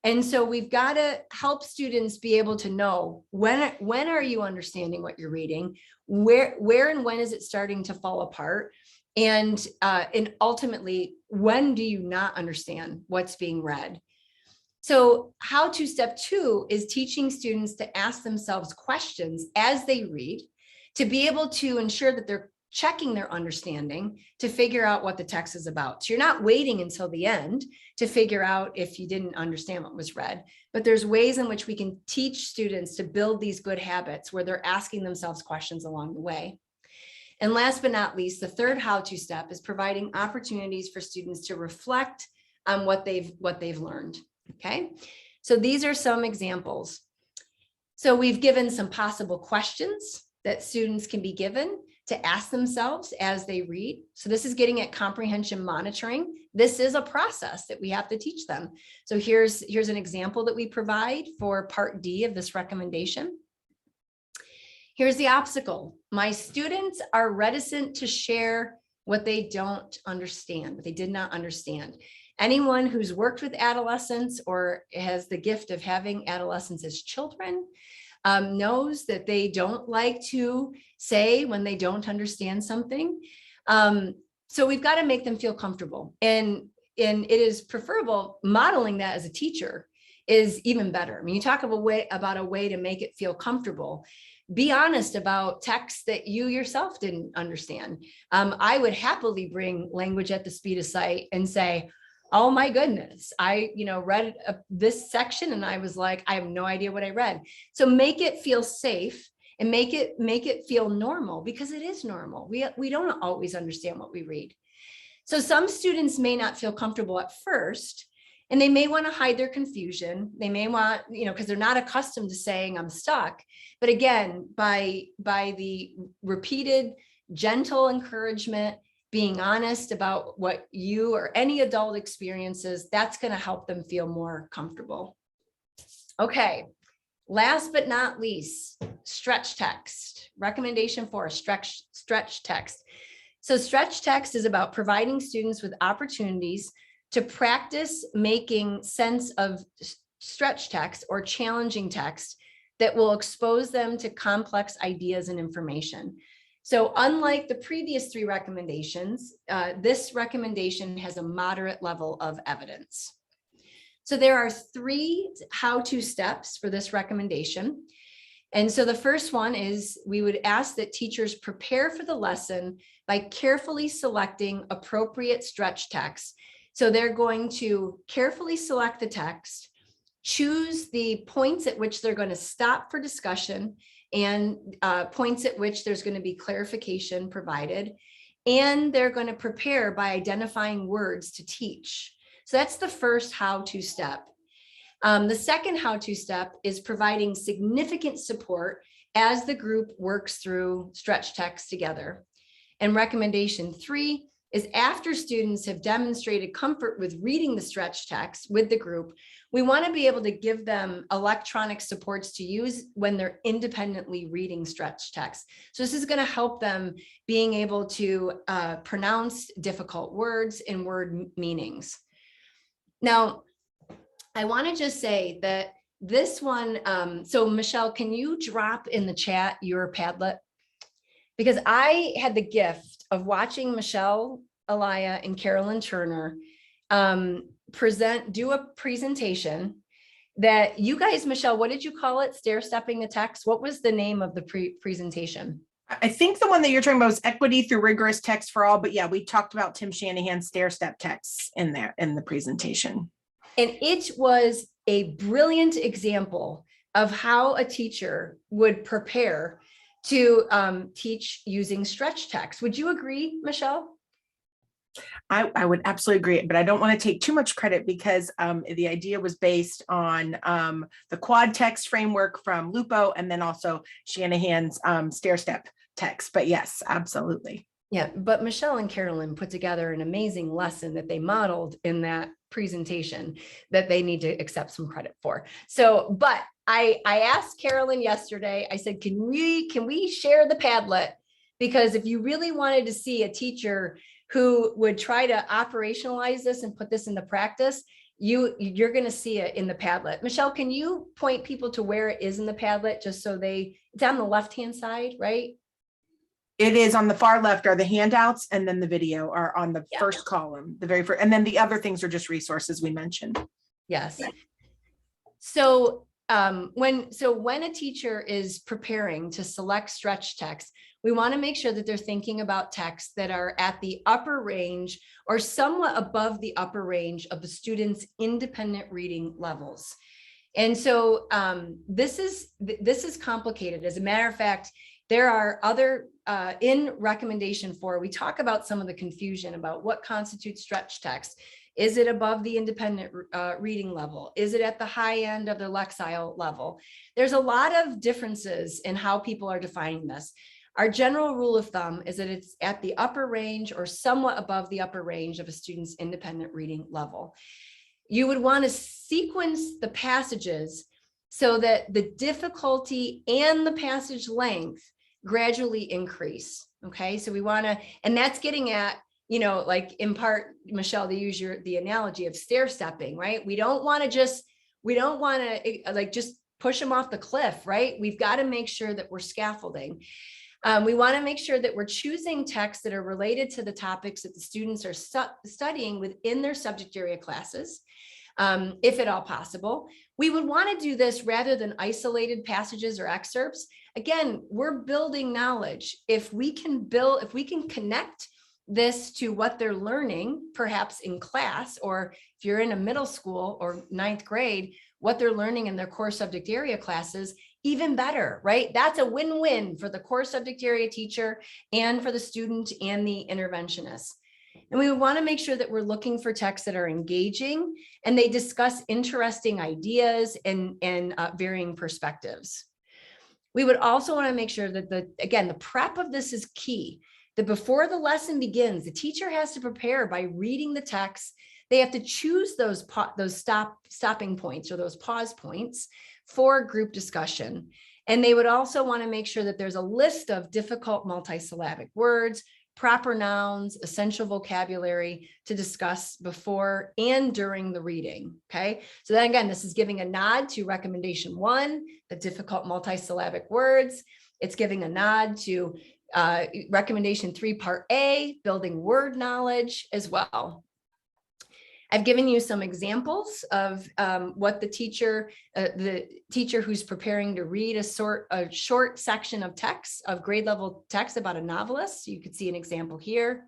And so we've got to help students be able to know when are you understanding what you're reading, where and when is it starting to fall apart, and ultimately, when do you not understand what's being read? So Howto Step 2 is teaching students to ask themselves questions as they read to be able to ensure that they're checking their understanding to figure out what the text is about. So you're not waiting until the end to figure out if you didn't understand what was read, but there's ways in which we can teach students to build these good habits where they're asking themselves questions along the way. And last but not least, the third how-to step is providing opportunities for students to reflect on what they've learned. Okay, So these are some examples. So we've given some possible questions that students can be given to ask themselves as they read. So this is getting at comprehension monitoring. This is a process that we have to teach them. So here's an example that we provide for part D of this recommendation. Here's the obstacle. My students are reticent to share what they don't understand, what they did not understand. Anyone who's worked with adolescents or has the gift of having adolescents as children knows that they don't like to say when they don't understand something. So we've got to make them feel comfortable. And it is preferable modeling that as a teacher is even better. I mean, you talk about a way to make it feel comfortable. Be honest about texts that you yourself didn't understand. I would happily bring language at the speed of sight and say, oh my goodness, I read this section and I was like, I have no idea what I read. So make it feel safe and make it feel normal, because it is normal. We don't always understand what we read. So some students may not feel comfortable at first, and they may want to hide their confusion. They may want, because they're not accustomed to saying I'm stuck. But again, by the repeated gentle encouragement, being honest about what you or any adult experiences, that's going to help them feel more comfortable. Okay, last but not least, stretch text. Recommendation for a stretch text. So stretch text is about providing students with opportunities to practice making sense of stretch text or challenging text that will expose them to complex ideas and information. So unlike the previous three recommendations, this recommendation has a moderate level of evidence. So there are 3 how-to steps for this recommendation. And so the first one is we would ask that teachers prepare for the lesson by carefully selecting appropriate stretch text. So they're going to carefully select the text, choose the points at which they're going to stop for discussion, and points at which there's going to be clarification provided. And they're going to prepare by identifying words to teach. So that's the first how-to step. The second how-to step is providing significant support as the group works through stretch text together. And recommendation 3 is after students have demonstrated comfort with reading the stretch text with the group, we want to be able to give them electronic supports to use when they're independently reading stretch text. So this is going to help them being able to pronounce difficult words and word meanings. Now, I want to just say that this one, so Michelle, can you drop in the chat your Padlet? Because I had the gift of watching Michelle Alaya and Carolyn Turner do a presentation that you guys, Michelle, what did you call it? Stair stepping the text. What was the name of the presentation? I think the one that you're talking about is equity through rigorous text for all. But yeah, we talked about Tim Shanahan's stair step texts in there in the presentation. And it was a brilliant example of how a teacher would prepare to teach using stretch text. Would you agree, Michelle? I would absolutely agree, but I don't want to take too much credit because the idea was based on the quad text framework from Lupo and then also Shanahan's stair step text. But yes, absolutely. Yeah, but Michelle and Carolyn put together an amazing lesson that they modeled in that presentation that they need to accept some credit for. So, but I asked Carolyn yesterday, I said, can we share the Padlet? Because if you really wanted to see a teacher who would try to operationalize this and put this into practice, you're going to see it in the Padlet. Michelle, can you point people to where it is in the Padlet just so it's on the left-hand side, right? It is on the far left are the handouts, and then the video are on the first column, the very first, and then the other things are just resources we mentioned. Yes. So when a teacher is preparing to select stretch text, we want to make sure that they're thinking about texts that are at the upper range or somewhat above the upper range of the student's independent reading levels. And so this is complicated. As a matter of fact, there are other, in recommendation 4, we talk about some of the confusion about what constitutes stretch text. Is it above the independent reading level? Is it at the high end of the Lexile level? There's a lot of differences in how people are defining this. Our general rule of thumb is that it's at the upper range or somewhat above the upper range of a student's independent reading level. You would want to sequence the passages so that the difficulty and the passage length gradually increase. Okay, so we want to, and that's getting at, you know, like in part, Michelle, to use the analogy of stair stepping, right? We don't want to like just push them off the cliff, right? We've got to make sure that we're scaffolding. We want to make sure that we're choosing texts that are related to the topics that the students are studying within their subject area classes, if at all possible. We would want to do this rather than isolated passages or excerpts. Again, we're building knowledge. If we can connect this to what they're learning, perhaps in class, or if you're in a middle school or ninth grade, what they're learning in their core subject area classes, even better, right? That's a win-win for the core subject area teacher and for the student and the interventionist. And we want to make sure that we're looking for texts that are engaging and they discuss interesting ideas and varying perspectives. We would also want to make sure that the prep of this is key, that before the lesson begins, the teacher has to prepare by reading the text. They have to choose those stopping points or those pause points for group discussion. And they would also want to make sure that there's a list of difficult multisyllabic words, proper nouns, essential vocabulary to discuss before and during the reading. Okay, so then again, this is giving a nod to recommendation 1, the difficult multisyllabic words. It's giving a nod to recommendation 3, part A, building word knowledge as well. I've given you some examples of what the teacher who's preparing to read a short section of text, of grade level text about a novelist. You could see an example here.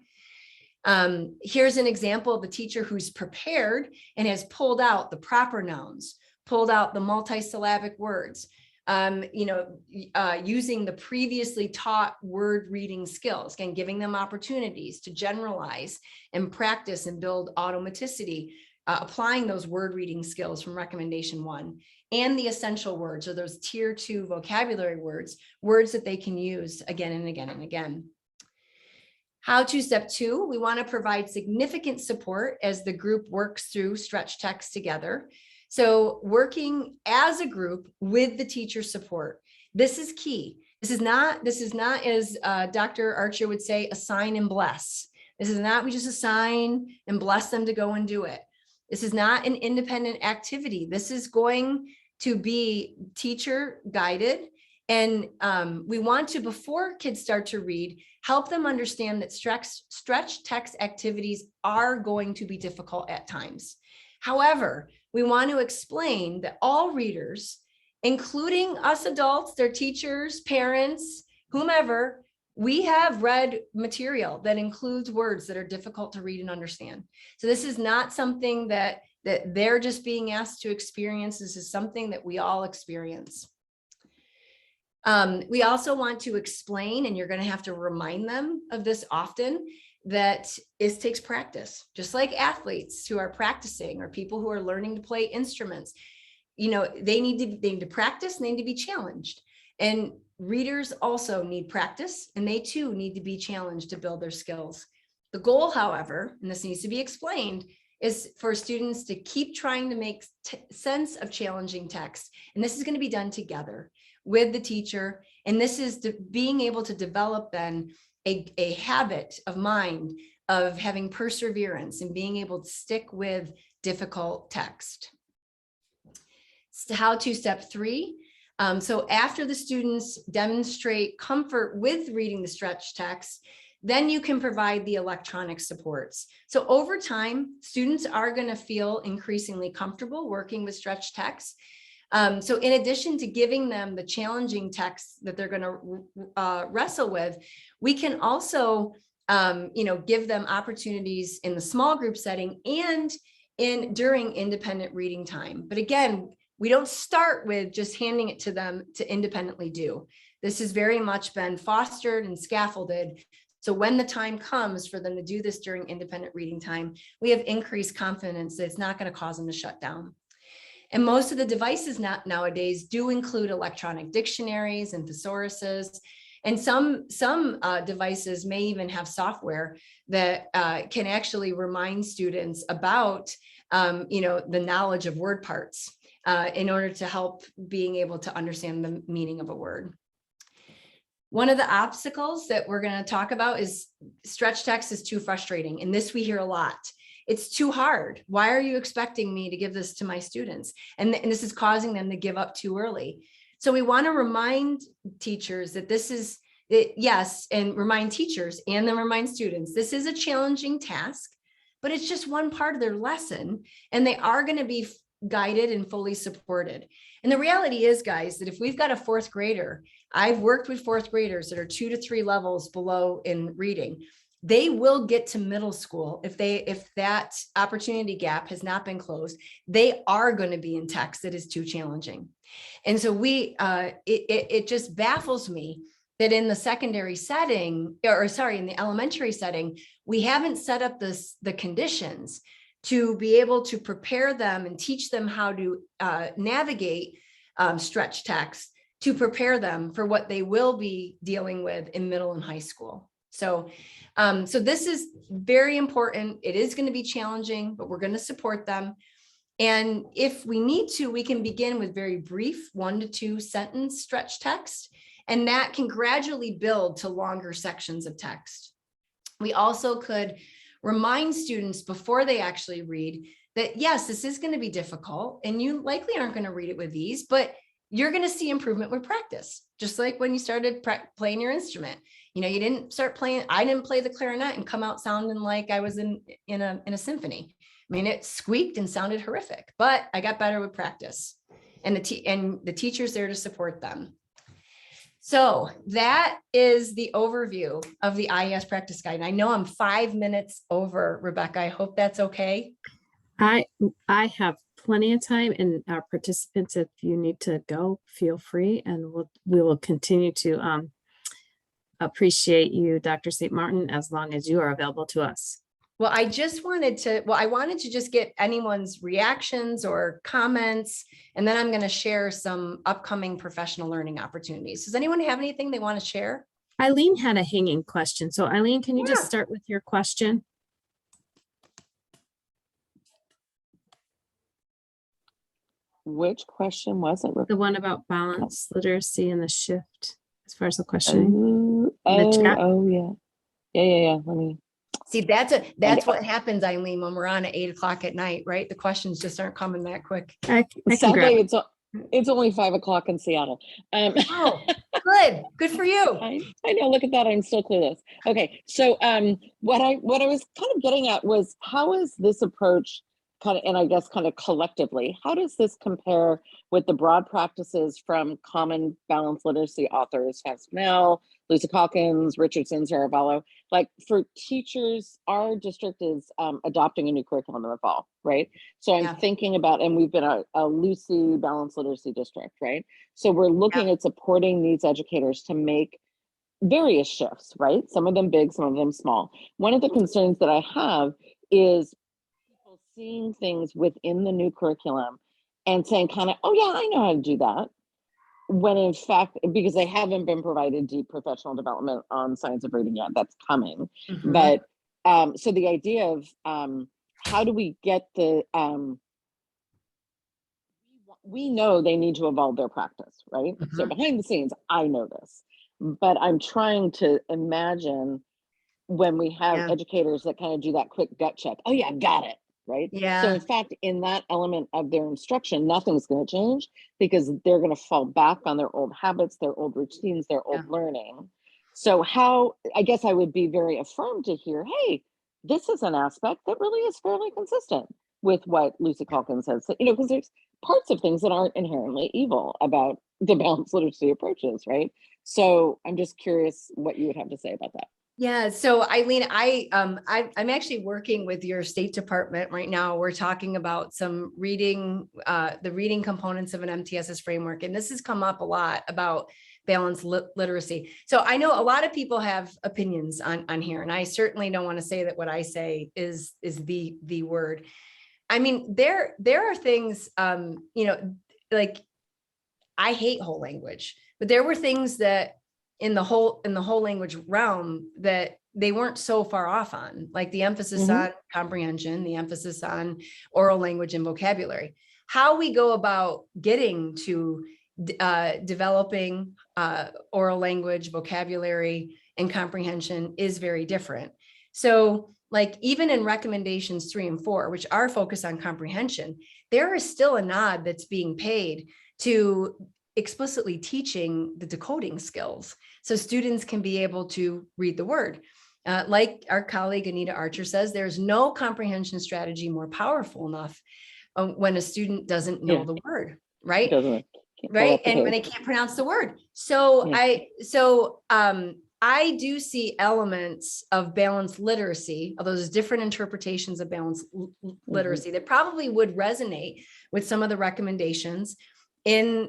Here's an example of the teacher who's prepared and has pulled out the proper nouns, pulled out the multisyllabic words, using the previously taught word reading skills, again, giving them opportunities to generalize and practice and build automaticity, applying those word reading skills from recommendation 1 and the essential words, or those tier 2 vocabulary words that they can use again and again and again. Howto step 2, we want to provide significant support as the group works through stretch text together. So working as a group with the teacher support, this is key. This is not as Dr. Archer would say, assign and bless. This is not, we just assign and bless them to go and do it. This is not an independent activity. This is going to be teacher guided. And we want to, before kids start to read, help them understand that stretch text activities are going to be difficult at times. However, we want to explain that all readers, including us adults, their teachers, parents, whomever, we have read material that includes words that are difficult to read and understand. So this is not something that they're just being asked to experience. This is something that we all experience. We also want to explain, and you're going to have to remind them of this often, that it takes practice, just like athletes who are practicing or people who are learning to play instruments. They need to practice and they need to be challenged. And readers also need practice, and they too need to be challenged to build their skills. The goal, however, and this needs to be explained, is for students to keep trying to make sense of challenging text. And this is going to be done together with the teacher. And this is being able to develop then a habit of mind of having perseverance and being able to stick with difficult text. Howto step 3. So after the students demonstrate comfort with reading the stretch text, then you can provide the electronic supports. So over time, students are going to feel increasingly comfortable working with stretch text. So in addition to giving them the challenging texts that they're going to wrestle with, we can also, give them opportunities in the small group setting and during independent reading time. But again, we don't start with just handing it to them to independently do. This has very much been fostered and scaffolded So when the time comes for them to do this during independent reading time, we have increased confidence that it's not going to cause them to shut down. And most of the devices nowadays do include electronic dictionaries and thesauruses. And some devices may even have software that can actually remind students about, the knowledge of word parts in order to help being able to understand the meaning of a word. One of the obstacles that we're going to talk about is stretch text is too frustrating. And this we hear a lot. It's too hard. Why are you expecting me to give this to my students? And this is causing them to give up too early. So we want to remind teachers that this is, yes, and remind teachers and then remind students, this is a challenging task, but it's just one part of their lesson. And they are going to be guided and fully supported. And the reality is, guys, that if we've got a fourth grader, I've worked with fourth graders that are 2 to 3 levels below in reading. They will get to middle school if that opportunity gap has not been closed. They are going to be in text that is too challenging. And so it just baffles me that in the secondary setting, in the elementary setting, we haven't set up the conditions to be able to prepare them and teach them how to navigate stretch text, to prepare them for what they will be dealing with in middle and high school. So this is very important. It is going to be challenging, but we're going to support them. And if we need to, we can begin with very brief 1 to 2 sentence stretch text, and that can gradually build to longer sections of text. We also could remind students before they actually read that, yes, this is going to be difficult and you likely aren't going to read it with ease, but you're going to see improvement with practice. Just like when you started playing your instrument, you didn't start playing. I didn't play the clarinet and come out sounding like I was in a symphony. I mean, it squeaked and sounded horrific, but I got better with practice, and the teacher's there to support them. So that is the overview of the IES practice guide. And I know I'm 5 minutes over, Rebecca. I hope that's okay. I have plenty of time, and our participants, if you need to go, feel free, and we will continue to appreciate you, Dr. St. Martin, as long as you are available to us. Well, I wanted to just get anyone's reactions or comments, and then I'm going to share some upcoming professional learning opportunities. Does anyone have anything they want to share? Eileen had a hanging question. So Eileen, can you just start with your question? Which question was it? The one about balance, literacy, and the shift as far as the questioning. Yeah. Let me see. That's what happens, Eileen, when we're on at 8 o'clock at night, right? The questions just aren't coming that quick. Sadly, it's only 5 o'clock in Seattle. Oh, good for you. I know. Look at that. I'm still clueless. Okay, so what I was kind of getting at was, how is this approach and I guess kind of collectively, how does this compare with the broad practices from common balanced literacy authors, Snell, Lucy Calkins, Richardson, Zaravallo? Like, for teachers, our district is adopting a new curriculum in the fall, right? So I'm thinking about, and we've been a Lucy balanced literacy district, right? So we're looking at supporting these educators to make various shifts, right? Some of them big, some of them small. One of the concerns that I have is seeing things within the new curriculum and saying kind of, oh yeah, I know how to do that. When in fact, because they haven't been provided deep professional development on science of reading yet, that's coming. Mm-hmm. But so the idea of how do we get the, we know they need to evolve their practice, right? Mm-hmm. So behind the scenes, I know this, but I'm trying to imagine when we have educators that kind of do that quick gut check. Oh yeah, got it. Right. Yeah. So in fact, in that element of their instruction, nothing's going to change because they're going to fall back on their old habits, their old routines, their old learning. So I guess I would be very affirmed to hear, hey, this is an aspect that really is fairly consistent with what Lucy Calkins says, because there's parts of things that aren't inherently evil about the balanced literacy approaches. Right. So I'm just curious what you would have to say about that. Yeah. So Eileen, I'm actually working with your State Department right now. We're talking about some reading, the reading components of an MTSS framework. And this has come up a lot about balanced literacy. So I know a lot of people have opinions on here, and I certainly don't want to say that what I say is the word. I mean, there are things, like I hate whole language, but there were things that in the whole language realm that they weren't so far off on, like the emphasis on comprehension, the emphasis on oral language and vocabulary. How we go about getting to developing oral language, vocabulary, and comprehension is very different. So like even in recommendations 3 and 4, which are focused on comprehension, there is still a nod that's being paid to explicitly teaching the decoding skills so students can be able to read the word. Like our colleague Anita Archer says, there's no comprehension strategy more powerful enough when a student doesn't know the word, right? Right. And when they can't pronounce the word. So I do see elements of balanced literacy, of those different interpretations of balanced literacy that probably would resonate with some of the recommendations in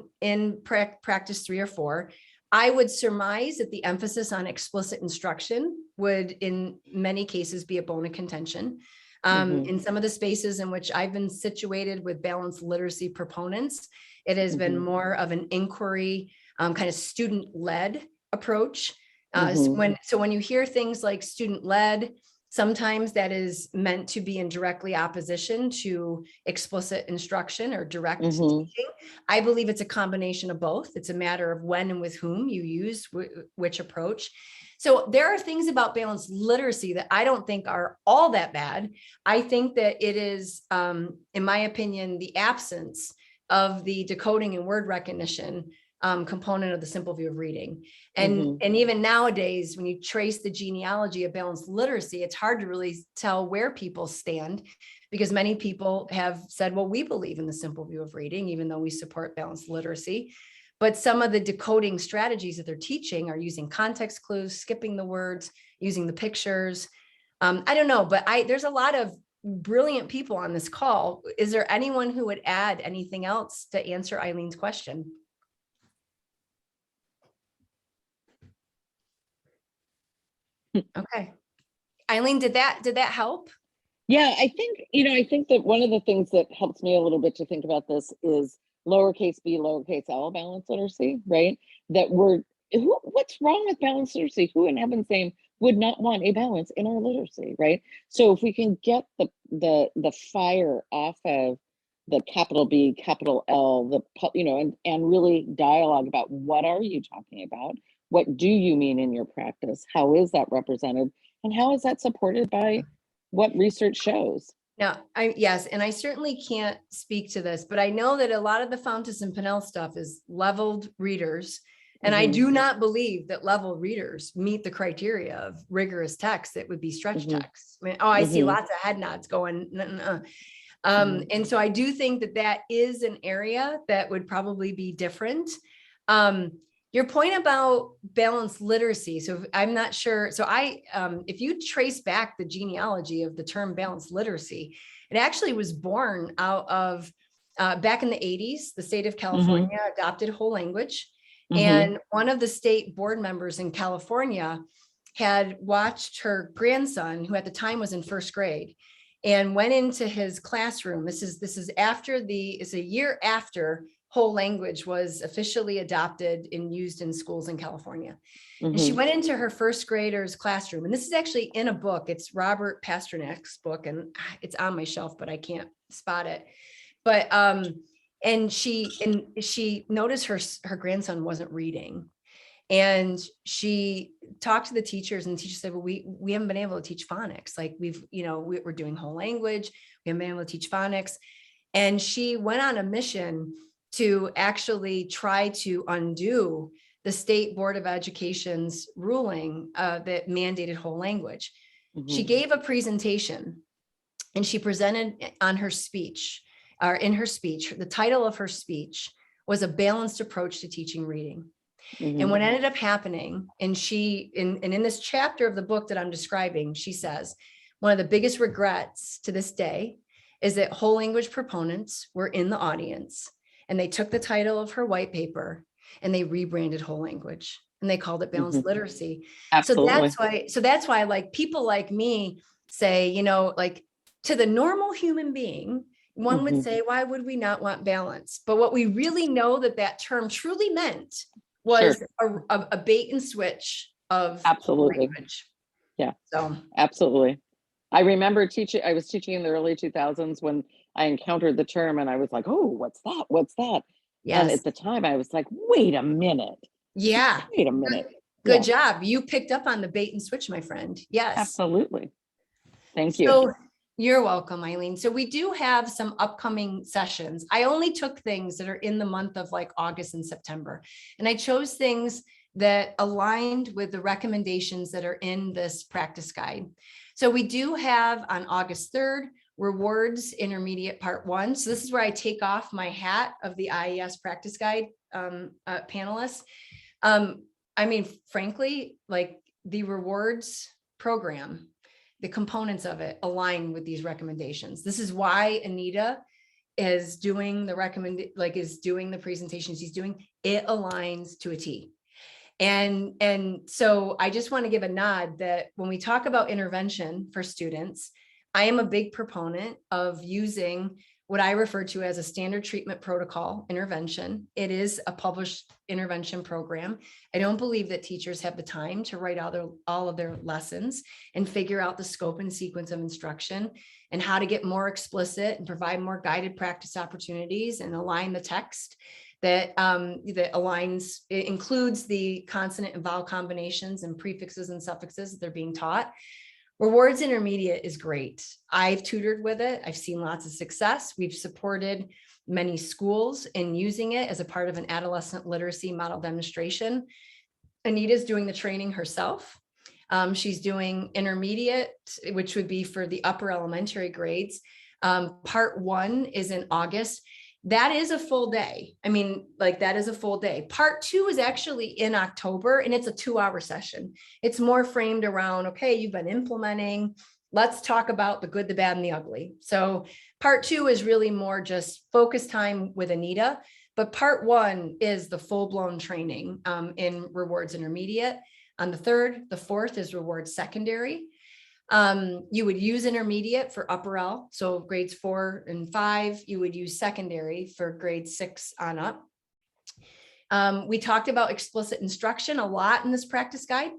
practice 3 or 4. I would surmise that the emphasis on explicit instruction would in many cases be a bone of contention. In some of the spaces in which I've been situated with balanced literacy proponents, it has been more of an inquiry, kind of student-led approach. So when you hear things like student-led, sometimes that is meant to be in directly opposition to explicit instruction or direct teaching. I believe it's a combination of both. It's a matter of when and with whom you use which approach. So there are things about balanced literacy that I don't think are all that bad. I think that it is, in my opinion, the absence of the decoding and word recognition component of the simple view of reading. And even nowadays, when you trace the genealogy of balanced literacy, it's hard to really tell where people stand, because many people have said, well, we believe in the simple view of reading, even though we support balanced literacy. But some of the decoding strategies that they're teaching are using context clues, skipping the words, using the pictures. I don't know, but there's a lot of brilliant people on this call. Is there anyone who would add anything else to answer Eileen's question? Okay. Eileen, did that help? Yeah, I think that one of the things that helps me a little bit to think about this is lowercase b, lowercase l balanced literacy, right? That what's wrong with balanced literacy? Who in heaven's name would not want a balance in our literacy, right? So if we can get the fire off of the capital B, capital L, and really dialogue about what are you talking about? What do you mean in your practice? How is that represented? And how is that supported by what research shows? Now, yes, and I certainly can't speak to this, but I know that a lot of the Fountas and Pinnell stuff is leveled readers. And I do not believe that level readers meet the criteria of rigorous text that would be stretch text. I mean, I see lots of head nods going, and so I do think that is an area that would probably be different. Your point about balanced literacy. So I'm not sure. So if you trace back the genealogy of the term balanced literacy, it actually was born out of back in the 80s, the state of California adopted whole language. And one of the state board members in California had watched her grandson, who at the time was in first grade, and went into his classroom. This is it's a year after whole language was officially adopted and used in schools in California. And she went into her first grader's classroom. And this is actually in a book. It's Robert Pasternak's book, and it's on my shelf, but I can't spot it. But and she noticed her grandson wasn't reading. And she talked to the teachers, and the teachers said, well, we haven't been able to teach phonics. Like we're doing whole language. We haven't been able to teach phonics. And she went on a mission to actually try to undo the State Board of Education's ruling that mandated whole language. She gave a presentation, and she presented in her speech, the title of her speech was A Balanced Approach to Teaching Reading. And what ended up happening, and in this chapter of the book that I'm describing, she says, one of the biggest regrets to this day is that whole language proponents were in the audience, and they took the title of her white paper and they rebranded whole language and they called it balanced literacy. Absolutely. So that's why like people like me say, you know, like to the normal human being, one would say, why would we not want balance? But what we really know that term truly meant was a bait and switch of Absolutely. language. Yeah. So absolutely. I remember I was teaching in the early 2000s when I encountered the term and I was like, oh, what's that? What's that? yes. And at the time I was like, wait a minute. Yeah. Wait a minute. Good job. You picked up on the bait and switch, my friend. Yes. Absolutely. Thank you. So you're welcome, Eileen. So we do have some upcoming sessions. I only took things that are in the month of like August and September, and I chose things that aligned with the recommendations that are in this practice guide. So we do have on August 3rd, Rewards Intermediate Part 1. So this is where I take off my hat of the IES practice guide panelists. I mean, frankly, like the rewards program, the components of it align with these recommendations. This is why Anita is doing is doing the presentations he's doing. It aligns to a T. And so I just want to give a nod that when we talk about intervention for students, I am a big proponent of using what I refer to as a standard treatment protocol intervention. It is a published intervention program. I don't believe that teachers have the time to write all of their lessons and figure out the scope and sequence of instruction and how to get more explicit and provide more guided practice opportunities and align the text that aligns, it includes the consonant and vowel combinations and prefixes and suffixes that they're being taught. Rewards Intermediate is great. I've tutored with it. I've seen lots of success. We've supported many schools in using it as a part of an adolescent literacy model demonstration. Anita's doing the training herself. She's doing intermediate, which would be for the upper elementary grades. Part 1 is in August. That is a full day. I mean, like that is a full day. Part 2 is actually in October and it's a 2-hour session. It's more framed around, okay, you've been implementing, let's talk about the good, the bad, and the ugly. So part 2 is really more just focus time with Anita, but part 1 is the full-blown training in Rewards Intermediate. On the 3rd, the 4th is Rewards Secondary. You would use intermediate for upper L. So grades 4 and 5, you would use secondary for grade 6 on up. We talked about explicit instruction a lot in this practice guide.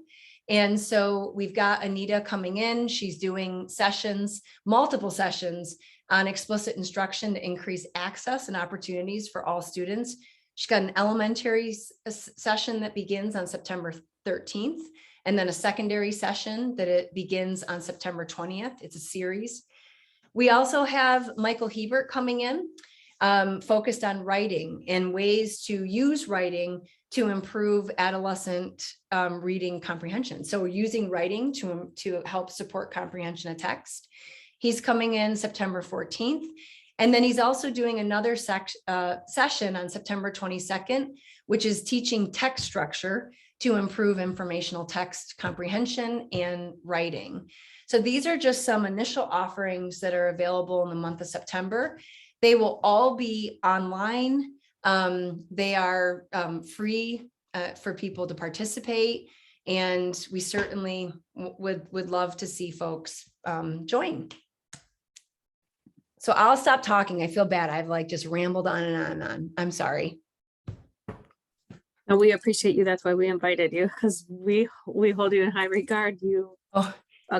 And so we've got Anita coming in. She's doing sessions, multiple sessions on explicit instruction to increase access and opportunities for all students. She's got an elementary session that begins on September 13th. And then a secondary session that it begins on September 20th. It's a series. We also have Michael Hebert coming in, focused on writing and ways to use writing to improve adolescent reading comprehension. So we're using writing to help support comprehension of text. He's coming in September 14th. And then he's also doing another session on September 22nd, which is teaching text structure to improve informational text comprehension and writing. So these are just some initial offerings that are available in the month of September. They will all be online. They are free for people to participate. And we certainly would love to see folks join. So I'll stop talking. I feel bad. I've like just rambled on and on and on. I'm sorry. No, we appreciate you. That's why we invited you, because we hold you in high regard. You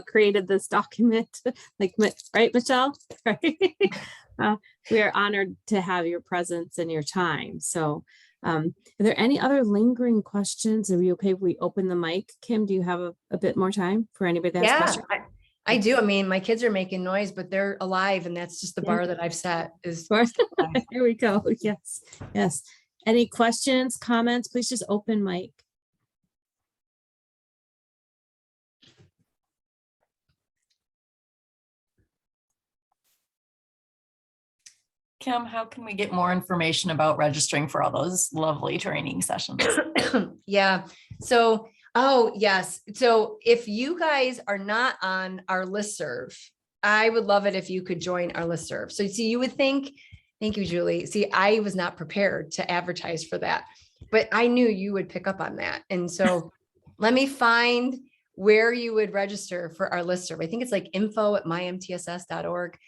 created this document, like, right, Michelle? Right? We are honored to have your presence and your time. So are there any other lingering questions? Are we okay if we open the mic? Kim, do you have a bit more time for anybody that has questions? I do. I mean, my kids are making noise, but they're alive. And that's just the bar that I've set is. Here we go. Yes. Yes. Any questions, comments? Please just open mic. Kim, how can we get more information about registering for all those lovely training sessions? Yeah. So, oh, yes. So if you guys are not on our listserv, I would love it if you could join our listserv. So see, you would think, thank you, Julie. See, I was not prepared to advertise for that. but I knew you would pick up on that. And so let me find where you would register for our listserv. I think it's like info@mymtss.org.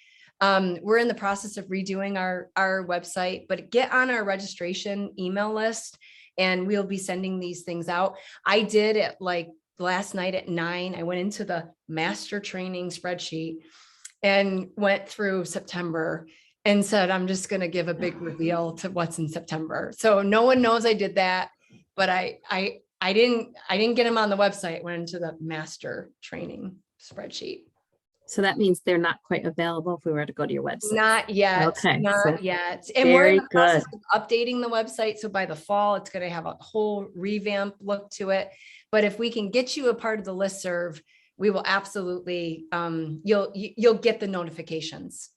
We're in the process of redoing our website, but get on our registration email list and we'll be sending these things out. I did it like last night at 9, I went into the master training spreadsheet and went through September and said, I'm just going to give a big reveal to what's in September. So no one knows I did that, but I didn't get them on the website, went into the master training spreadsheet. So that means they're not quite available if we were to go to your website. Not yet. Okay, Not so yet. And we're in very the process good. of updating the website. So by the fall, it's going to have a whole revamp look to it. But if we can get you a part of the listserv, we will absolutely, you'll get the notifications.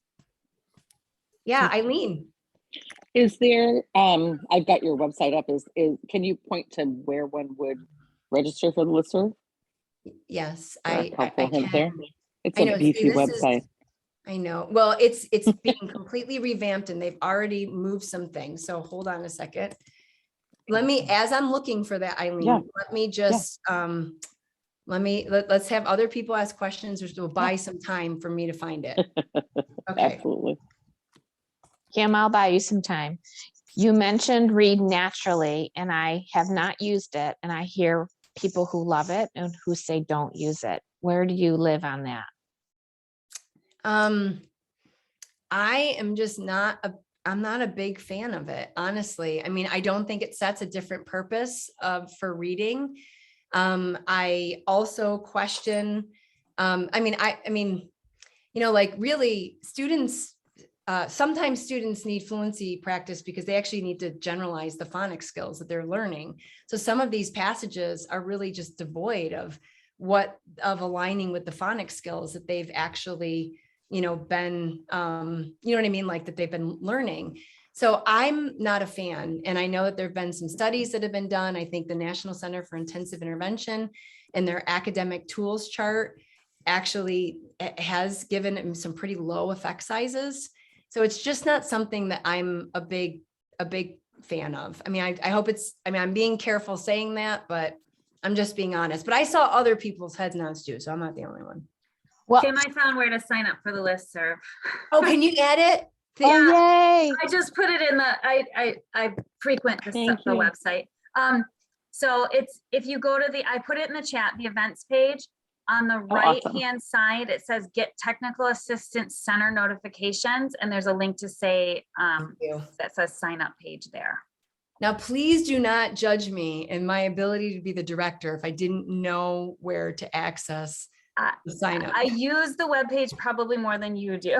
Yeah, Eileen. Is there, I've got your website up, can you point to where one would register for the listserv? Yes, I I hint there. can. It's I know, a see, beefy this is- website. I know. Well, it's being completely revamped and they've already moved some things. So hold on a second. Let me, as I'm looking for that, Eileen, Yeah. let me just, let's have other people ask questions, which will buy some time for me to find it. Okay. Absolutely. Kim, I'll buy you some time. You mentioned Read Naturally, and I have not used it, and I hear people who love it and who say don't use it. Where do you live on that? I am just I'm not a big fan of it, honestly. I mean, I don't think it sets a different purpose for reading. I also question, I mean, you know, like really students, sometimes students need fluency practice because they actually need to generalize the phonics skills that they're learning. So some of these passages are really just devoid of aligning with the phonics skills that they've actually, you know, been, you know what I mean? Like that they've been learning. So I'm not a fan. And I know that there've been some studies that have been done. I think the National Center for Intensive Intervention and their academic tools chart actually has given some pretty low effect sizes. So it's just not something that I'm a big fan of. I mean, I hope I'm being careful saying that, but I'm just being honest. But I saw other people's heads nods too, so I'm not the only one. Well, Kim, I found where to sign up for the listserv. Oh, can you add it? oh, yay. I just put it in I frequent the Thank you. website. So it's, if you go to I put it in the chat, the events page on the right hand side, it says get technical assistance center notifications. And there's a link to say, that says sign up page there. Now, please do not judge me in my ability to be the director if I didn't know where to access the sign up. I use the webpage probably more than you do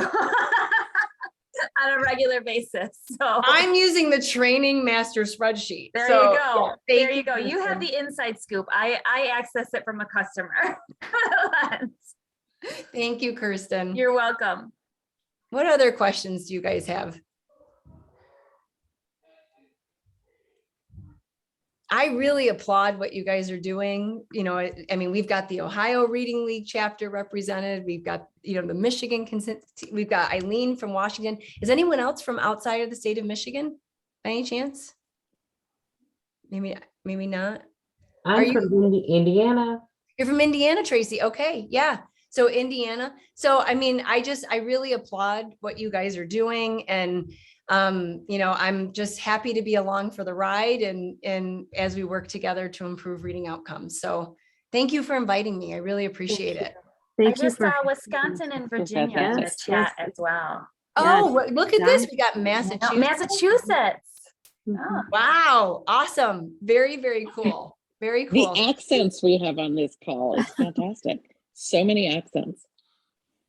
on a regular basis. So I'm using the training master spreadsheet. there So, you go. yeah, There you go. You Kristen. have the inside scoop. I access it from a customer. Thank you, Kirsten. You're welcome. What other questions do you guys have? I really applaud what you guys are doing. You know, I mean, we've got the Ohio Reading League chapter represented. We've got, you know, the Michigan consent. We've got Eileen from Washington. Is anyone else from outside of the state of Michigan by any chance? Maybe not. I'm from Indiana. You're from Indiana, Tracy. Okay. Yeah. So Indiana. So, I mean, I really applaud what you guys are doing. And, you know, I'm just happy to be along for the ride and as we work together to improve reading outcomes. So thank you for inviting me. I really appreciate it. I just saw Wisconsin and Virginia in the Yes, chat yes. as well. Oh, look at this. We got Massachusetts. Massachusetts. Mhm. Oh. Wow. Awesome. Very, very cool. Very cool. The accents we have on this call is fantastic. So many accents.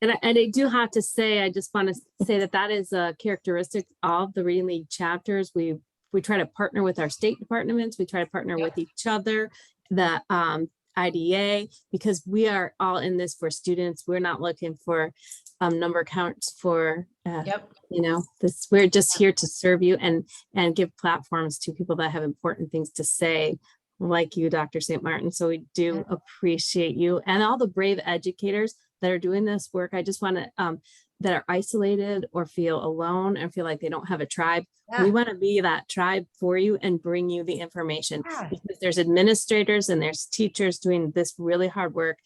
And I do have to say, I just want to say that is a characteristic of the Reading League chapters. We try to partner with our state departments. We try to partner with each other, the IDA, because we are all in this for students. We're not looking for number counts for, you know, this. We're just here to serve you and give platforms to people that have important things to say, like you, Dr. St. Martin. So we do appreciate you and all the brave educators that are doing this work. I just want to that are isolated or feel alone and feel like they don't have a tribe. Yeah. We want to be that tribe for you and bring you the information, Yeah. because there's administrators and there's teachers doing this really hard work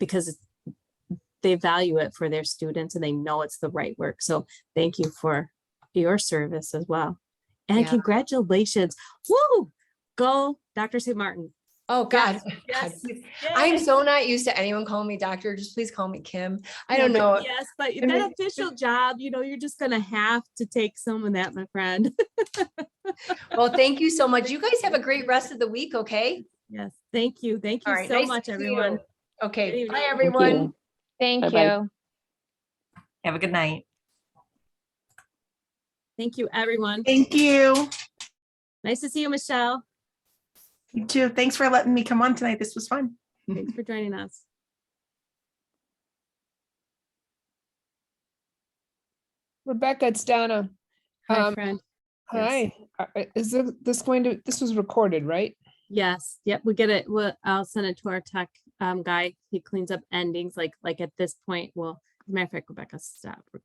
because they value it for their students and they know it's the right work. So thank you for your service as well. And Yeah. congratulations. Woo! Go, Dr. St. Martin. Oh God. Yes, God, yes, please. yes. I'm so not used to anyone calling me doctor. Just please call me Kim. I don't know. Yes, but I mean, that official job, you're just gonna have to take some of that, my friend. Well, thank you so much. You guys have a great rest of the week, okay? Yes, thank you. Thank you All right, so nice much, to see everyone. you. Okay, Good evening. bye Thank everyone. Thank Bye-bye. you. Have a good night. Thank you, everyone. Thank you. Nice to see you, Michelle. You too. Thanks for letting me come on tonight. This was fun. Thanks for joining us. Rebecca, it's Donna. Hi, friend. Yes. Hi. This was recorded, right? Yes. Yep. We get it. I'll send it to our tech guy. He cleans up endings. Like at this point, as a matter of fact, Rebecca, stop